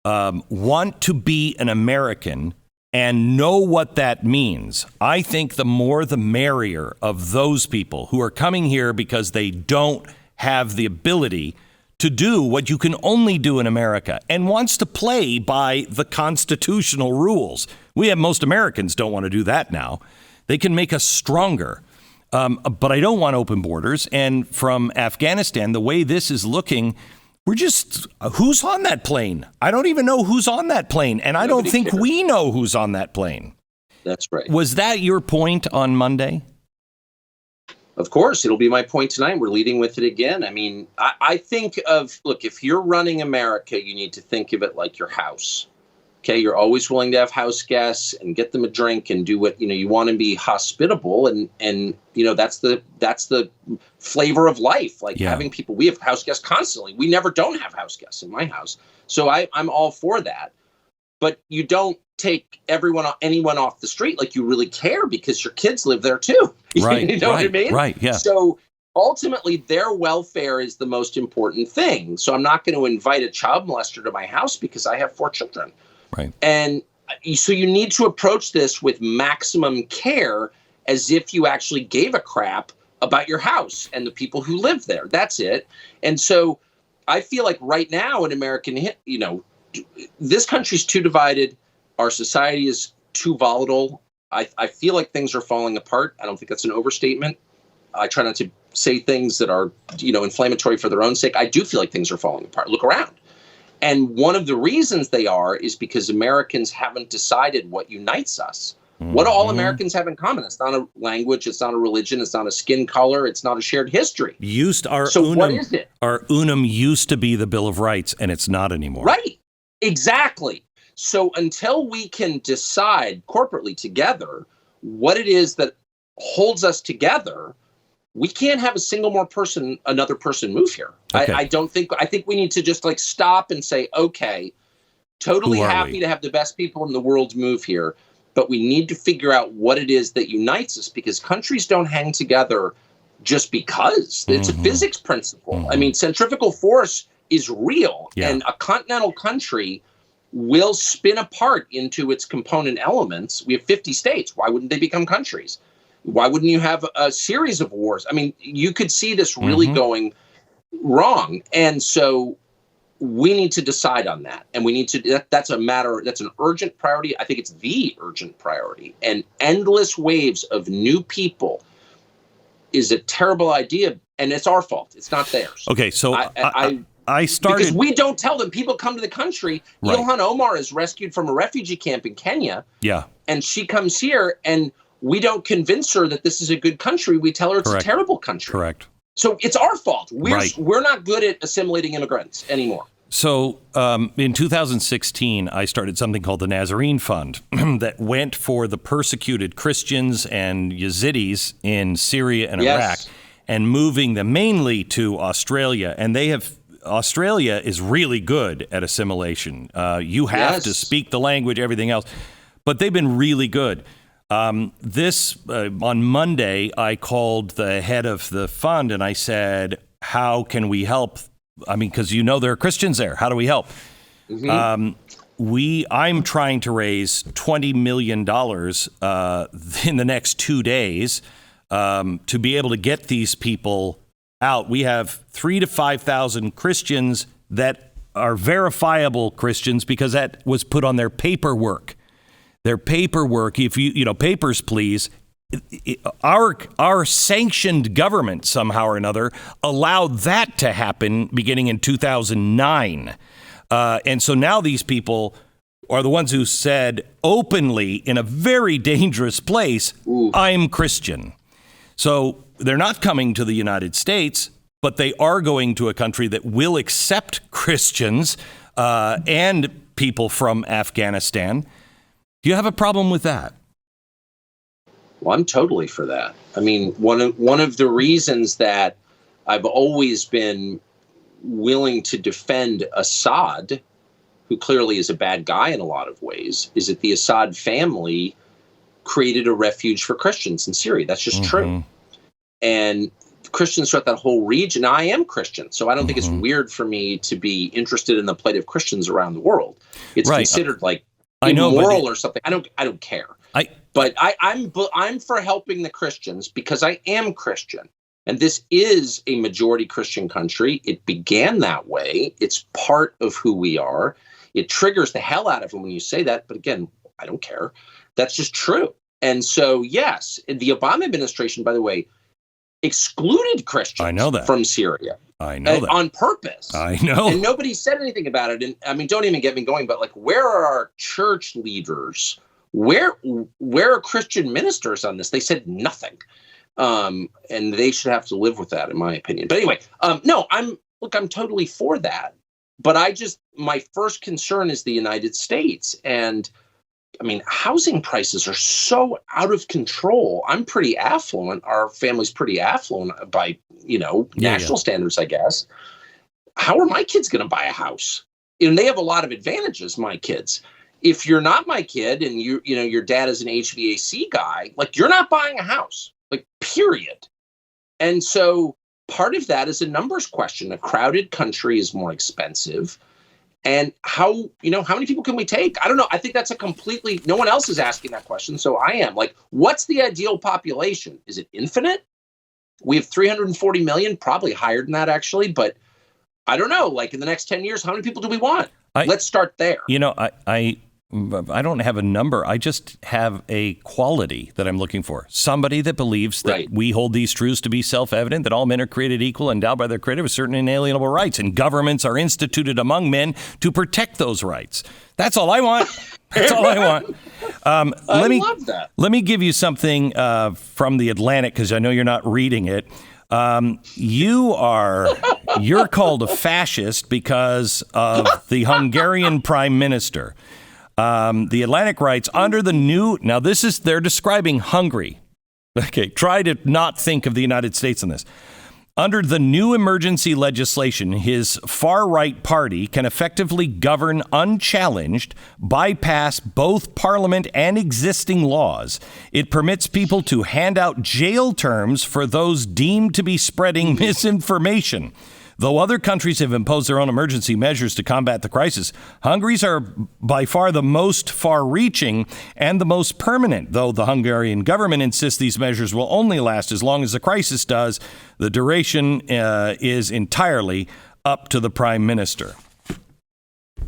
A: want to be an American and know what that means. I think the more the merrier of those people who are coming here because they don't have the ability to do what you can only do in America and wants to play by the constitutional rules. Most Americans don't want to do that now. They can make us stronger. But I don't want open borders. And from Afghanistan, the way this is looking, we're just, who's on that plane? I don't even know who's on that plane. And I don't think we know who's on that plane.
B: That's right.
A: Was that your point on Monday?
B: Of course, it'll be my point tonight. We're leading with it again. I mean, I think look, if you're running America, you need to think of it like your house. Okay, you're always willing to have house guests and get them a drink and do what, you want to be hospitable. And that's the flavor of life. Like having people, we have house guests constantly. We never don't have house guests in my house. So I'm all for that. But you don't take anyone off the street like you really care because your kids live there too.
A: Right.
B: You know what I mean?
A: Right. Yeah.
B: So ultimately, their welfare is the most important thing. So I'm not going to invite a child molester to my house because I have 4 children.
A: Right.
B: And so you need to approach this with maximum care as if you actually gave a crap about your house and the people who live there. That's it. And so I feel like right now in American, this country's too divided. Our society is too volatile. I feel like things are falling apart. I don't think that's an overstatement. I try not to say things that are, inflammatory for their own sake. I do feel like things are falling apart. Look around. And one of the reasons they are is because Americans haven't decided what unites us. Mm-hmm. What do all Americans have in common? It's not a language. It's not a religion. It's not a skin color. It's not a shared history.
A: What
B: is it?
A: Our unum used to be the Bill of Rights, and it's not anymore.
B: Right. Exactly. So until we can decide corporately together what it is that holds us together, we can't have another person move here. Okay. I think we need to just stop and say, okay, totally happy to have the best people in the world move here, but we need to figure out what it is that unites us, because countries don't hang together just because. It's a physics principle. Mm-hmm. I mean, centrifugal force is real, and a continental country will spin apart into its component elements. We have 50 states. Why wouldn't they become countries? Why wouldn't you have a series of wars? I mean, you could see this really going wrong. And so we need to decide on that. And we need to, that's an urgent priority. I think it's the urgent priority. And endless waves of new people is a terrible idea. And it's our fault. It's not theirs.
A: Okay, so I started...
B: Because we don't tell them. People come to the country.
A: Right.
B: Ilhan Omar is rescued from a refugee camp in Kenya.
A: Yeah.
B: And she comes here, and we don't convince her that this is a good country. We tell her it's
A: Correct.
B: a terrible country.
A: Correct.
B: So it's our fault.
A: Right.
B: We're not good at assimilating immigrants anymore.
A: So in 2016, I started something called the Nazarene Fund that went for the persecuted Christians and Yazidis in Syria and Iraq, and moving them mainly to Australia. And Australia is really good at assimilation. You have to speak the language, everything else, but they've been really good. On Monday, I called the head of the fund and I said, how can we help? I mean, because there are Christians there. How do we help? Mm-hmm. I'm trying to raise $20 million in the next 2 days to be able to get these people out. We have 3,000 to 5,000 Christians that are verifiable Christians because that was put on their paperwork. Their paperwork, if papers, please. Our sanctioned government somehow or another allowed that to happen beginning in 2009. And so now these people are the ones who said openly in a very dangerous place, I'm Christian. So they're not coming to the United States, but they are going to a country that will accept Christians and people from Afghanistan. Do you have a problem with that?
B: Well, I'm totally for that. I mean, one of the reasons that I've always been willing to defend Assad, who clearly is a bad guy in a lot of ways, is that the Assad family created a refuge for Christians in Syria. That's just true. And Christians throughout that whole region. Now, I am Christian, so I don't think it's weird for me to be interested in the plight of Christians around the world. It's considered like immoral or something. I don't care. But I'm for helping the Christians because I am Christian. And this is a majority Christian country. It began that way. It's part of who we are. It triggers the hell out of them when you say that. But again, I don't care. That's just true. And so, yes, the Obama administration, by the way, excluded Christians from Syria.
A: I know that.
B: On purpose.
A: I know.
B: And nobody said anything about it. And I mean, don't even get me going, but like, where are our church leaders? Where are Christian ministers on this? They said nothing. And they should have to live with that, in my opinion. But anyway, no, I'm totally for that. But my first concern is the United States. And I mean, housing prices are so out of control. I'm pretty affluent. Our family's pretty affluent by, national standards, I guess. How are my kids going to buy a house? And they have a lot of advantages, my kids. If you're not my kid and your dad is an HVAC guy, like you're not buying a house, like period. And so part of that is a numbers question. A crowded country is more expensive. And how many people can we take? I don't know. I think that's no one else is asking that question. So I am like, what's the ideal population? Is it infinite? We have 340 million, probably higher than that actually. But I don't know, like in the next 10 years, how many people do we want? Let's start there.
A: I don't have a number. I just have a quality that I'm looking for. Somebody that believes that we hold these truths to be self-evident, that all men are created equal, endowed by their Creator with certain inalienable rights, and governments are instituted among men to protect those rights. That's all I want. That's all I want.
B: I love that.
A: Let me give you something from The Atlantic, because I know you're not reading it. You're called a fascist because of the Hungarian prime minister. The Atlantic writes, they're describing Hungary. Okay, try to not think of the United States in this. Under the new emergency legislation, his far-right party can effectively govern unchallenged, bypass both parliament and existing laws. It permits people to hand out jail terms for those deemed to be spreading misinformation. Though other countries have imposed their own emergency measures to combat the crisis, Hungary's are by far the most far-reaching and the most permanent. Though the Hungarian government insists these measures will only last as long as the crisis does, the duration is entirely up to the prime minister.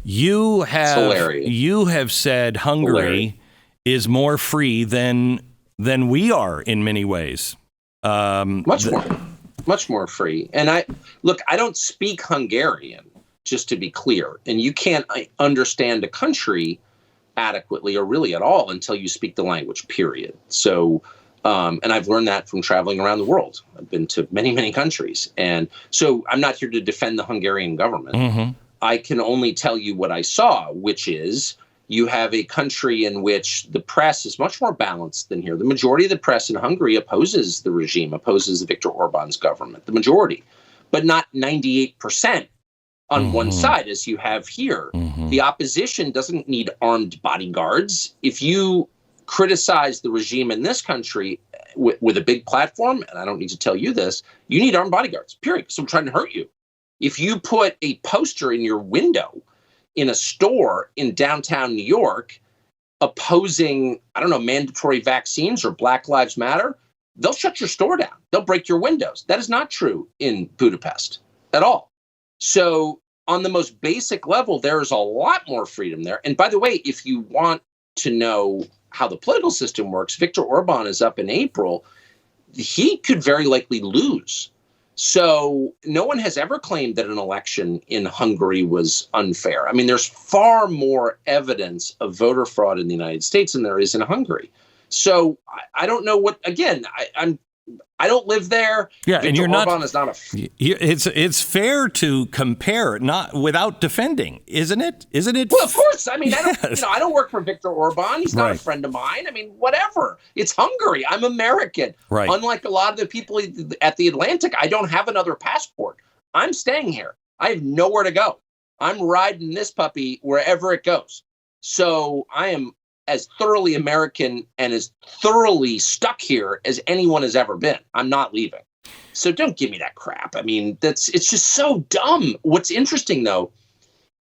A: You
B: hilarious.
A: said Hungary is more free than we are in many ways.
B: Much more free. And I don't speak Hungarian, just to be clear. And you can't understand a country adequately or really at all until you speak the language, period. So, and I've learned that from traveling around the world. I've been to many, many countries. And so I'm not here to defend the Hungarian government. Mm-hmm. I can only tell you what I saw, which is you have a country in which the press is much more balanced than here. The majority of the press in Hungary opposes the regime, opposes Viktor Orban's government, the majority, but not 98% on one side as you have here. Mm-hmm. The opposition doesn't need armed bodyguards. If you criticize the regime in this country with a big platform, and I don't need to tell you this, you need armed bodyguards, period. So I'm trying to hurt you. If you put a poster in your window in a store in downtown New York opposing, I don't know, mandatory vaccines or Black Lives Matter, they'll shut your store down. They'll break your windows. That is not true in Budapest at all. So on the most basic level, there is a lot more freedom there. And by the way, if you want to know how the political system works, Viktor Orban is up in April. He could very likely lose. So no one has ever claimed that an election in Hungary was unfair. I mean, there's far more evidence of voter fraud in the United States than there is in Hungary. So I don't know what, again, I don't live there.
A: Yeah,
B: Viktor
A: and you're
B: Orban
A: not.
B: Is not a.
A: It's fair to compare, not without defending, isn't it? Isn't it?
B: Well, of course. I mean,
A: Yes.
B: I don't work for Viktor Orban. He's not a friend of mine. I mean, whatever. It's Hungary. I'm American.
A: Right.
B: Unlike a lot of the people at the Atlantic, I don't have another passport. I'm staying here. I have nowhere to go. I'm riding this puppy wherever it goes. So I am as thoroughly American and as thoroughly stuck here as anyone has ever been. I'm not leaving. So don't give me that crap. I mean, it's just so dumb. What's interesting, though,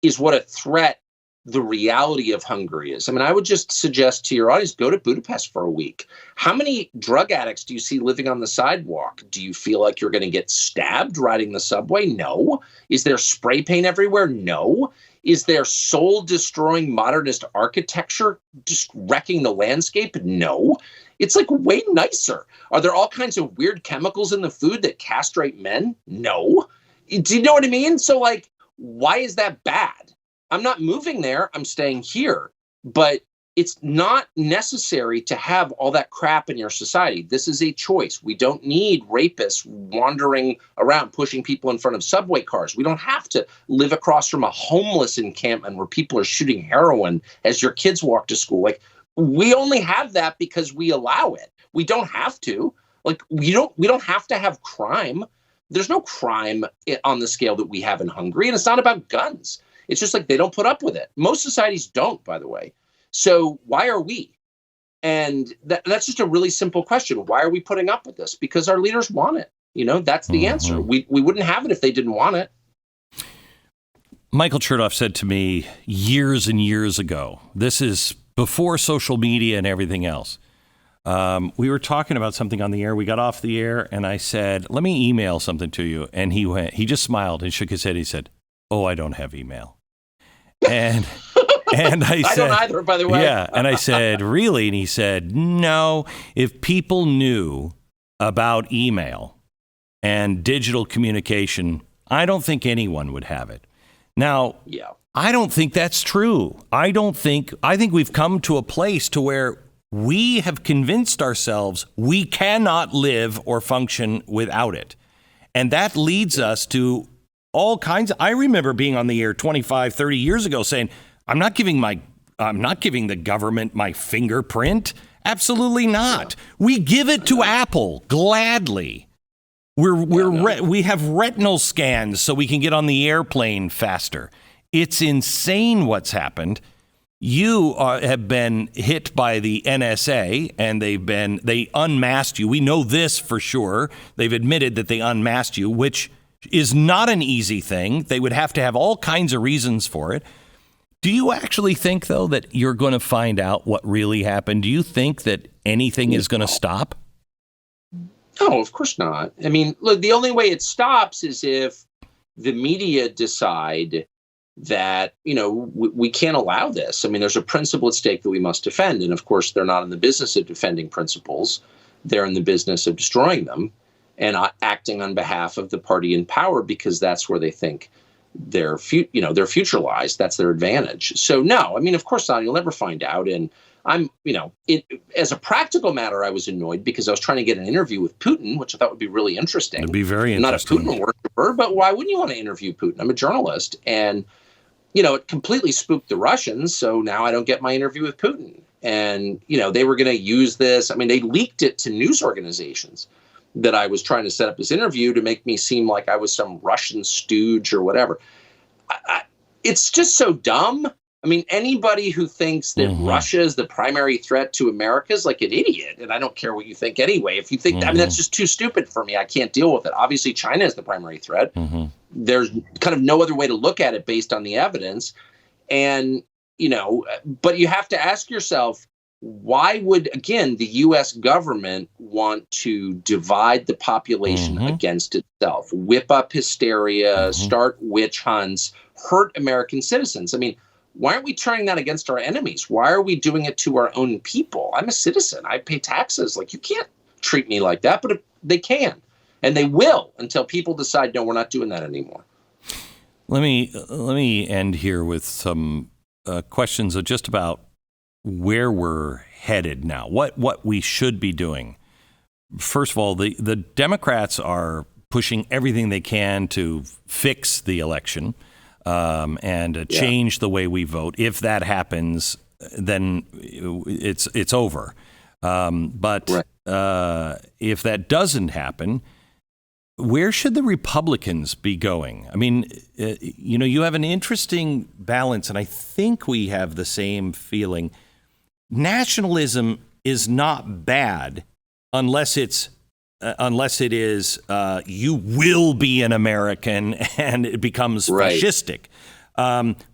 B: is what a threat the reality of Hungary is. I mean, I would just suggest to your audience, go to Budapest for a week. How many drug addicts do you see living on the sidewalk? Do you feel like you're going to get stabbed riding the subway? No. Is there spray paint everywhere? No. Is there soul-destroying modernist architecture just wrecking the landscape? No. It's like way nicer. Are there all kinds of weird chemicals in the food that castrate men? No. Do you know what I mean? So, like, why is that bad? I'm not moving there. I'm staying here. But it's not necessary to have all that crap in your society. This is a choice. We don't need rapists wandering around pushing people in front of subway cars. We don't have to live across from a homeless encampment where people are shooting heroin as your kids walk to school. Like, we only have that because we allow it. We don't have to. Like, we don't have to have crime. There's no crime on the scale that we have in Hungary, and it's not about guns. It's just like they don't put up with it. Most societies don't, by the way. So why are we? And that's just a really simple question. Why are we putting up with this? Because our leaders want it. You know, that's the answer. We wouldn't have it if they didn't want it.
A: Michael Chertoff said to me years and years ago, this is before social media and everything else. We were talking about something on the air. We got off the air and I said, let me email something to you. And he just smiled and shook his head. He said, oh, I don't have email. And I said,
B: I don't either, by the way.
A: Yeah. And I said, really? And he said, no, if people knew about email and digital communication, I don't think anyone would have it. Now, yeah. I don't think that's true. I think we've come to a place to where we have convinced ourselves we cannot live or function without it. And that leads us to all kinds of, I remember being on the air 25, 30 years ago saying, I'm not giving the government my fingerprint. Absolutely not. We give it to Apple gladly. We have retinal scans so we can get on the airplane faster. It's insane what's happened. You have been hit by the NSA and they unmasked you. We know this for sure. They've admitted that they unmasked you, which is not an easy thing. They would have to have all kinds of reasons for it. Do you actually think, though, that you're going to find out what really happened? Do you think that anything is going to stop?
B: No, of course not. I mean, look, the only way it stops is if the media decide that, we can't allow this. I mean, there's a principle at stake that we must defend. And of course, they're not in the business of defending principles. They're in the business of destroying them and acting on behalf of the party in power, because that's where they think their future lies. That's their advantage. So no, I mean, of course not. You'll never find out. And I'm, as a practical matter, I was annoyed because I was trying to get an interview with Putin, which I thought would be really interesting.
A: It'd be very interesting.
B: I'm not a Putin worshiper, but why wouldn't you want to interview Putin? I'm a journalist. And, it completely spooked the Russians. So now I don't get my interview with Putin. And, they were going to use this. I mean, they leaked it to news organizations that I was trying to set up this interview to make me seem like I was some Russian stooge or whatever. It's just so dumb. I mean, anybody who thinks that Russia is the primary threat to America is like an idiot. And I don't care what you think anyway. If you think, that's just too stupid for me. I can't deal with it. Obviously, China is the primary threat. There's kind of no other way to look at it based on the evidence. And, but you have to ask yourself, why would, again, the U.S. government want to divide the population against itself, whip up hysteria, start witch hunts, hurt American citizens? I mean, why aren't we turning that against our enemies? Why are we doing it to our own people? I'm a citizen. I pay taxes. Like, you can't treat me like that, but they can. And they will until people decide, no, we're not doing that anymore.
A: Let me end here with some questions of just about where we're headed now, what we should be doing. First of all, the Democrats are pushing everything they can to fix the election and change the way we vote. If that happens, then it's over. But if that doesn't happen, where should the Republicans be going? I mean, you have an interesting balance, and I think we have the same feeling. Nationalism is not bad unless it is you will be an American and it becomes fascistic.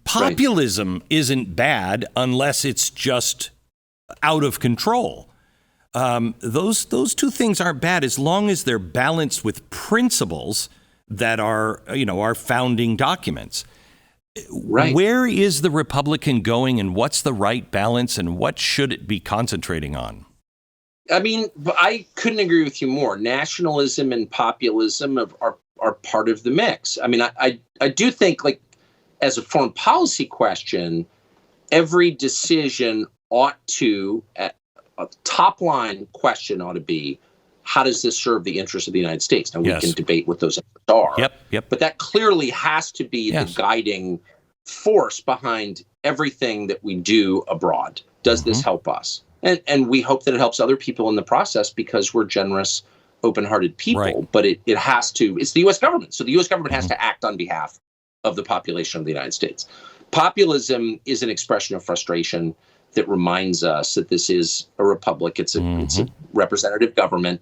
A: Populism isn't bad unless it's just out of control. Those two things aren't bad as long as they're balanced with principles that are, our founding documents. Where is the Republican going, and what's the right balance, and what should it be concentrating on?
B: I mean, I couldn't agree with you more. Nationalism and populism are part of the mix. I mean, I do think, like, as a foreign policy question, every decision ought to, a top line question ought to be, how does this serve the interests of the United States? Now, we can debate what those interests are. But that clearly has to be the guiding force behind everything that we do abroad. Does this help us? And we hope that it helps other people in the process because we're generous, open-hearted people. But it has to, it's the U.S. government. So the U.S. government has to act on behalf of the population of the United States. Populism is an expression of frustration that reminds us that this is a republic. It's a representative government.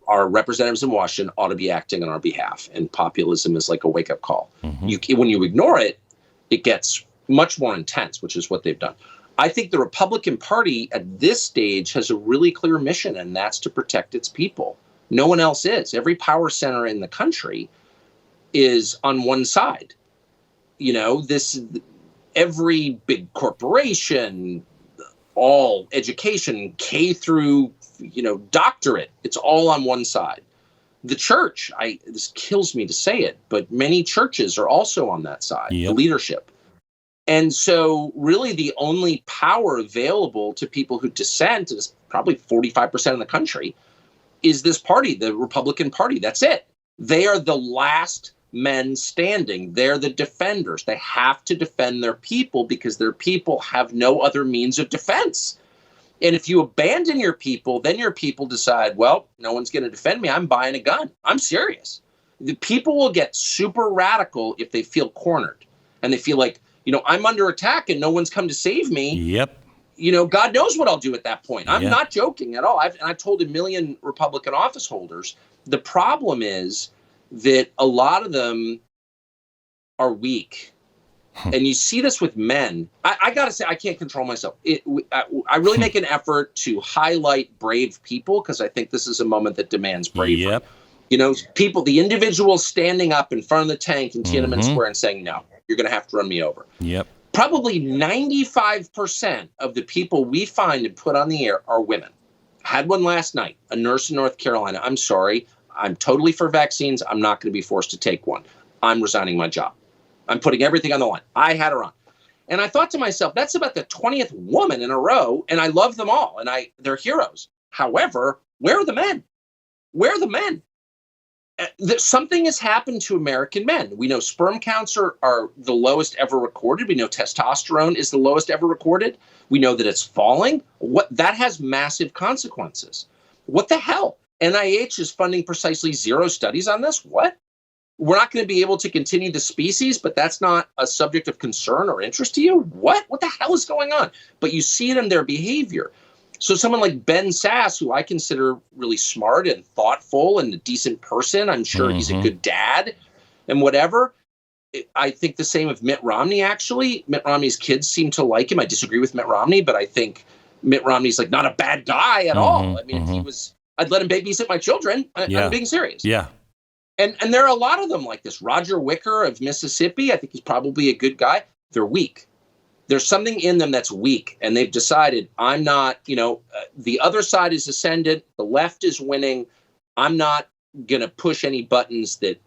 B: Our representatives in Washington ought to be acting on our behalf. And populism is like a wake-up call. When you ignore it, it gets much more intense, which is what they've done. I think the Republican Party at this stage has a really clear mission, and that's to protect its people. No one else is. Every power center in the country is on one side. Every big corporation, all education, K through, doctorate, it's all on one side. The church, this kills me to say it, but many churches are also on that side, the leadership. And so really the only power available to people who dissent, is probably 45% of the country, is this party, the Republican Party. That's it. They are the last men standing. They're the defenders. They have to defend their people because their people have no other means of defense. And if you abandon your people, then your people decide, well, no one's going to defend me. I'm buying a gun. I'm serious. The people will get super radical if they feel cornered and they feel like, I'm under attack and no one's come to save me. God knows what I'll do at that point. I'm not joking at all. I've told a million Republican office holders, the problem is that a lot of them are weak. And you see this with men. I got to say, I can't control myself. I really make an effort to highlight brave people because I think this is a moment that demands bravery. People, the individuals standing up in front of the tank in Tiananmen Square and saying, no, you're going to have to run me over.
A: Yep.
B: Probably 95% of the people we find and put on the air are women. Had one last night, a nurse in North Carolina. I'm sorry. I'm totally for vaccines. I'm not going to be forced to take one. I'm resigning my job. I'm putting everything on the line. I had her on. And I thought to myself, that's about the 20th woman in a row, and I love them all, and they're heroes. However, where are the men? Where are the men? Something has happened to American men. We know sperm counts are the lowest ever recorded. We know testosterone is the lowest ever recorded. We know that it's falling. That has massive consequences. What the hell? NIH is funding precisely 0 studies on this. What? We're not going to be able to continue the species, but that's not a subject of concern or interest to you? What? What the hell is going on? But you see it in their behavior. So someone like Ben Sass, who I consider really smart and thoughtful and a decent person, I'm sure he's a good dad and whatever. I think the same of Mitt Romney, actually. Mitt Romney's kids seem to like him. I disagree with Mitt Romney, but I think Mitt Romney's like not a bad guy at all. I mean, if he was, I'd let him babysit my children. I'm being serious.
A: Yeah.
B: And there are a lot of them like this. Roger Wicker of Mississippi, I think he's probably a good guy. They're weak. There's something in them that's weak, and they've decided, I'm not, the other side is ascendant, the left is winning. I'm not going to push any buttons that,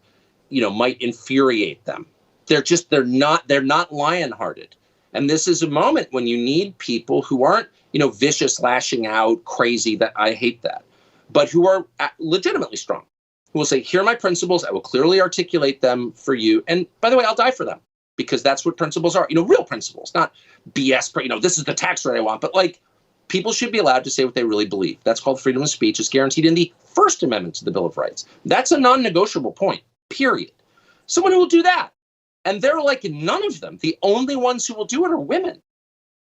B: might infuriate them. They're not lion-hearted. And this is a moment when you need people who aren't, vicious, lashing out, crazy, that I hate that, but who are legitimately strong, who will say, here are my principles. I will clearly articulate them for you. And by the way, I'll die for them. Because that's what principles are, real principles, not BS. This is the tax rate I want. But people should be allowed to say what they really believe. That's called freedom of speech. It's guaranteed in the First Amendment to the Bill of Rights. That's a non-negotiable point, period. Someone who will do that. And there are none of them. The only ones who will do it are women.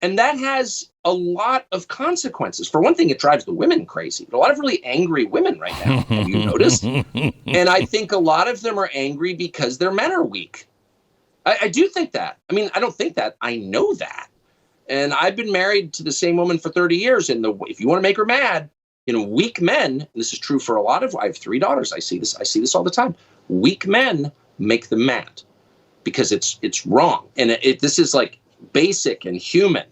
B: And that has a lot of consequences. For one thing, it drives the women crazy. There are a lot of really angry women right now, have you noticed? And I think a lot of them are angry because their men are weak. I do think that. I mean, I don't think that. I know that. And I've been married to the same woman for 30 years. And if you want to make her mad, weak men, and this is true for I have 3 daughters. I see this all the time. Weak men make them mad because it's wrong. And this is basic and human.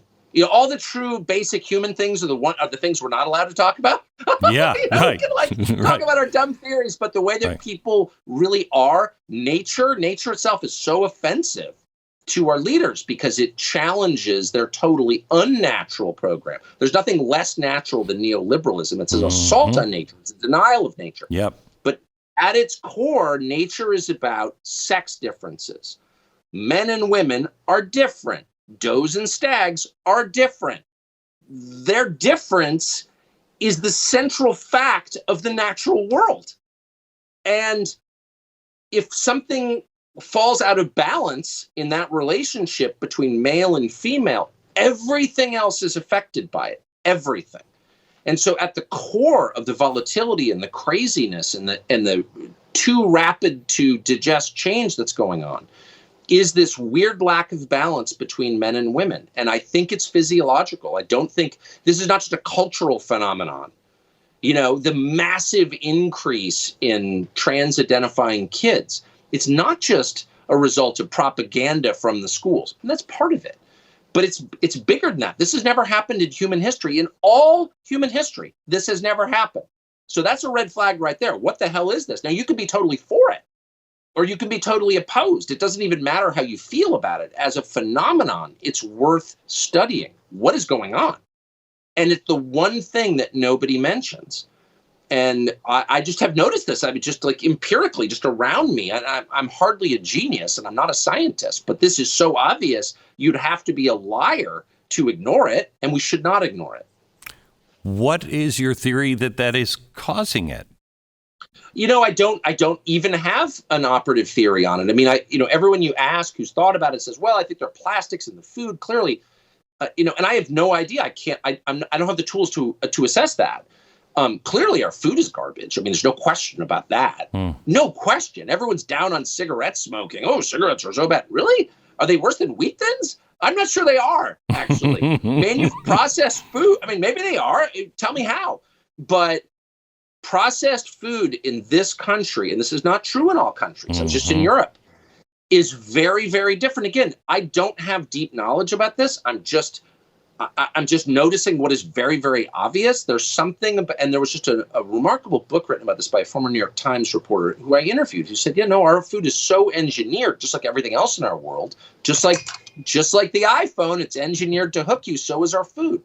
B: All the true basic human things are the things we're not allowed to talk about.
A: Yeah, right.
B: We can talk about our dumb theories, but the way that people really are, nature itself is so offensive to our leaders because it challenges their totally unnatural program. There's nothing less natural than neoliberalism. It's an assault on nature. It's a denial of nature.
A: Yep.
B: But at its core, nature is about sex differences. Men and women are different. Does and stags are different. Their difference is the central fact of the natural world. And if something falls out of balance in that relationship between male and female, everything else is affected by it. Everything. And so at the core of the volatility and the craziness and the too rapid to digest change that's going on is this weird lack of balance between men and women. And I think it's physiological. I don't think this is not just a cultural phenomenon. The massive increase in trans-identifying kids, it's not just a result of propaganda from the schools. And that's part of it. But it's bigger than that. This has never happened in human history. In all human history, this has never happened. So that's a red flag right there. What the hell is this? Now, you could be totally for it. Or you can be totally opposed. It doesn't even matter how you feel about it. As a phenomenon, it's worth studying. What is going on? And it's the one thing that nobody mentions. And I just have noticed this. I mean, just empirically, just around me. And I'm hardly a genius and I'm not a scientist, but this is so obvious. You'd have to be a liar to ignore it, and we should not ignore it.
A: What is your theory that is causing it?
B: I don't even have an operative theory on it. I mean, everyone you ask who's thought about it says, well, I think there are plastics in the food, clearly, and I have no idea. I don't have the tools to assess that. Clearly our food is garbage. I mean, there's no question about that. No question. Everyone's down on cigarette smoking. Oh, cigarettes are so bad. Really? Are they worse than wheat thins? I'm not sure they are, actually. Processed food. I mean, maybe they are. Tell me how. But processed food in this country, and this is not true in all countries, I'm just in Europe, is very, very different. Again, I don't have deep knowledge about this. I'm just noticing what is very, very obvious. There's something, and there was just a remarkable book written about this by a former New York Times reporter who I interviewed, who said, our food is so engineered, just like everything else in our world, just like the iPhone, it's engineered to hook you. So is our food.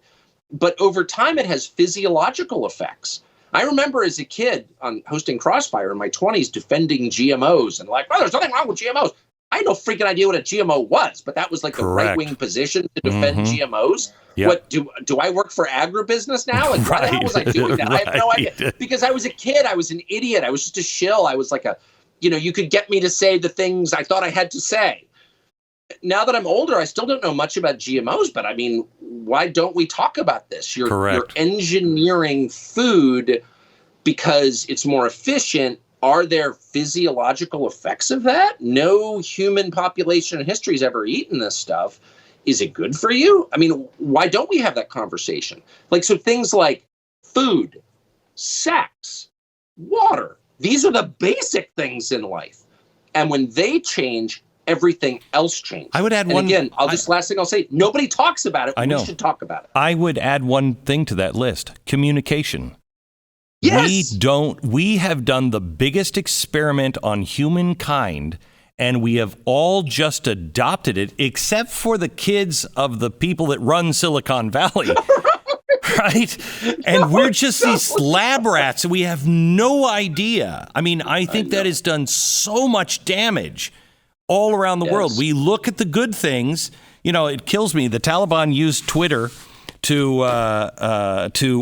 B: But over time, it has physiological effects. I remember as a kid on hosting Crossfire in my 20s defending GMOs and there's nothing wrong with GMOs. I had no freaking idea what a GMO was, but that was like the right-wing position to defend GMOs. Yep. What do I work for agribusiness now? Like, why the hell was I doing that? I have no idea. Because I was a kid. I was an idiot. I was just a shill. I was like you could get me to say the things I thought I had to say. Now that I'm older, I still don't know much about GMOs, but I mean, why don't we talk about this? You're engineering food because it's more efficient. Are there physiological effects of that? No human population in history has ever eaten this stuff. Is it good for you? I mean, why don't we have that conversation? So things like food, sex, water, these are the basic things in life. And when they change, everything else changes.
A: I would add one.
B: Again, last thing I'll say, nobody talks about it.
A: I know.
B: We should talk about it.
A: I would add one thing to that list: communication.
B: Yes.
A: We have done the biggest experiment on humankind, and we have all just adopted it, except for the kids of the people that run Silicon Valley. Right? And we're just these lab rats. We have no idea. I mean, I think that has done so much damage all around the world. We look at the good things. It kills me. The Taliban used Twitter to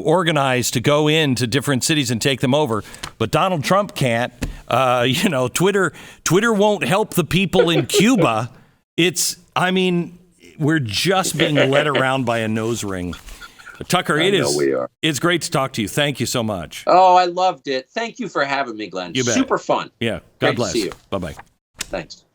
A: organize to go into different cities and take them over, but Donald Trump can't. Twitter won't help the people in Cuba. We're just being led around by a nose ring. Tucker, it's great to talk to you. Thank you so much.
B: Oh, I loved it. Thank you for having me, Glenn.
A: You bet.
B: Super fun.
A: Yeah. God
B: Great
A: bless.
B: To see you.
A: Bye-bye.
B: Thanks.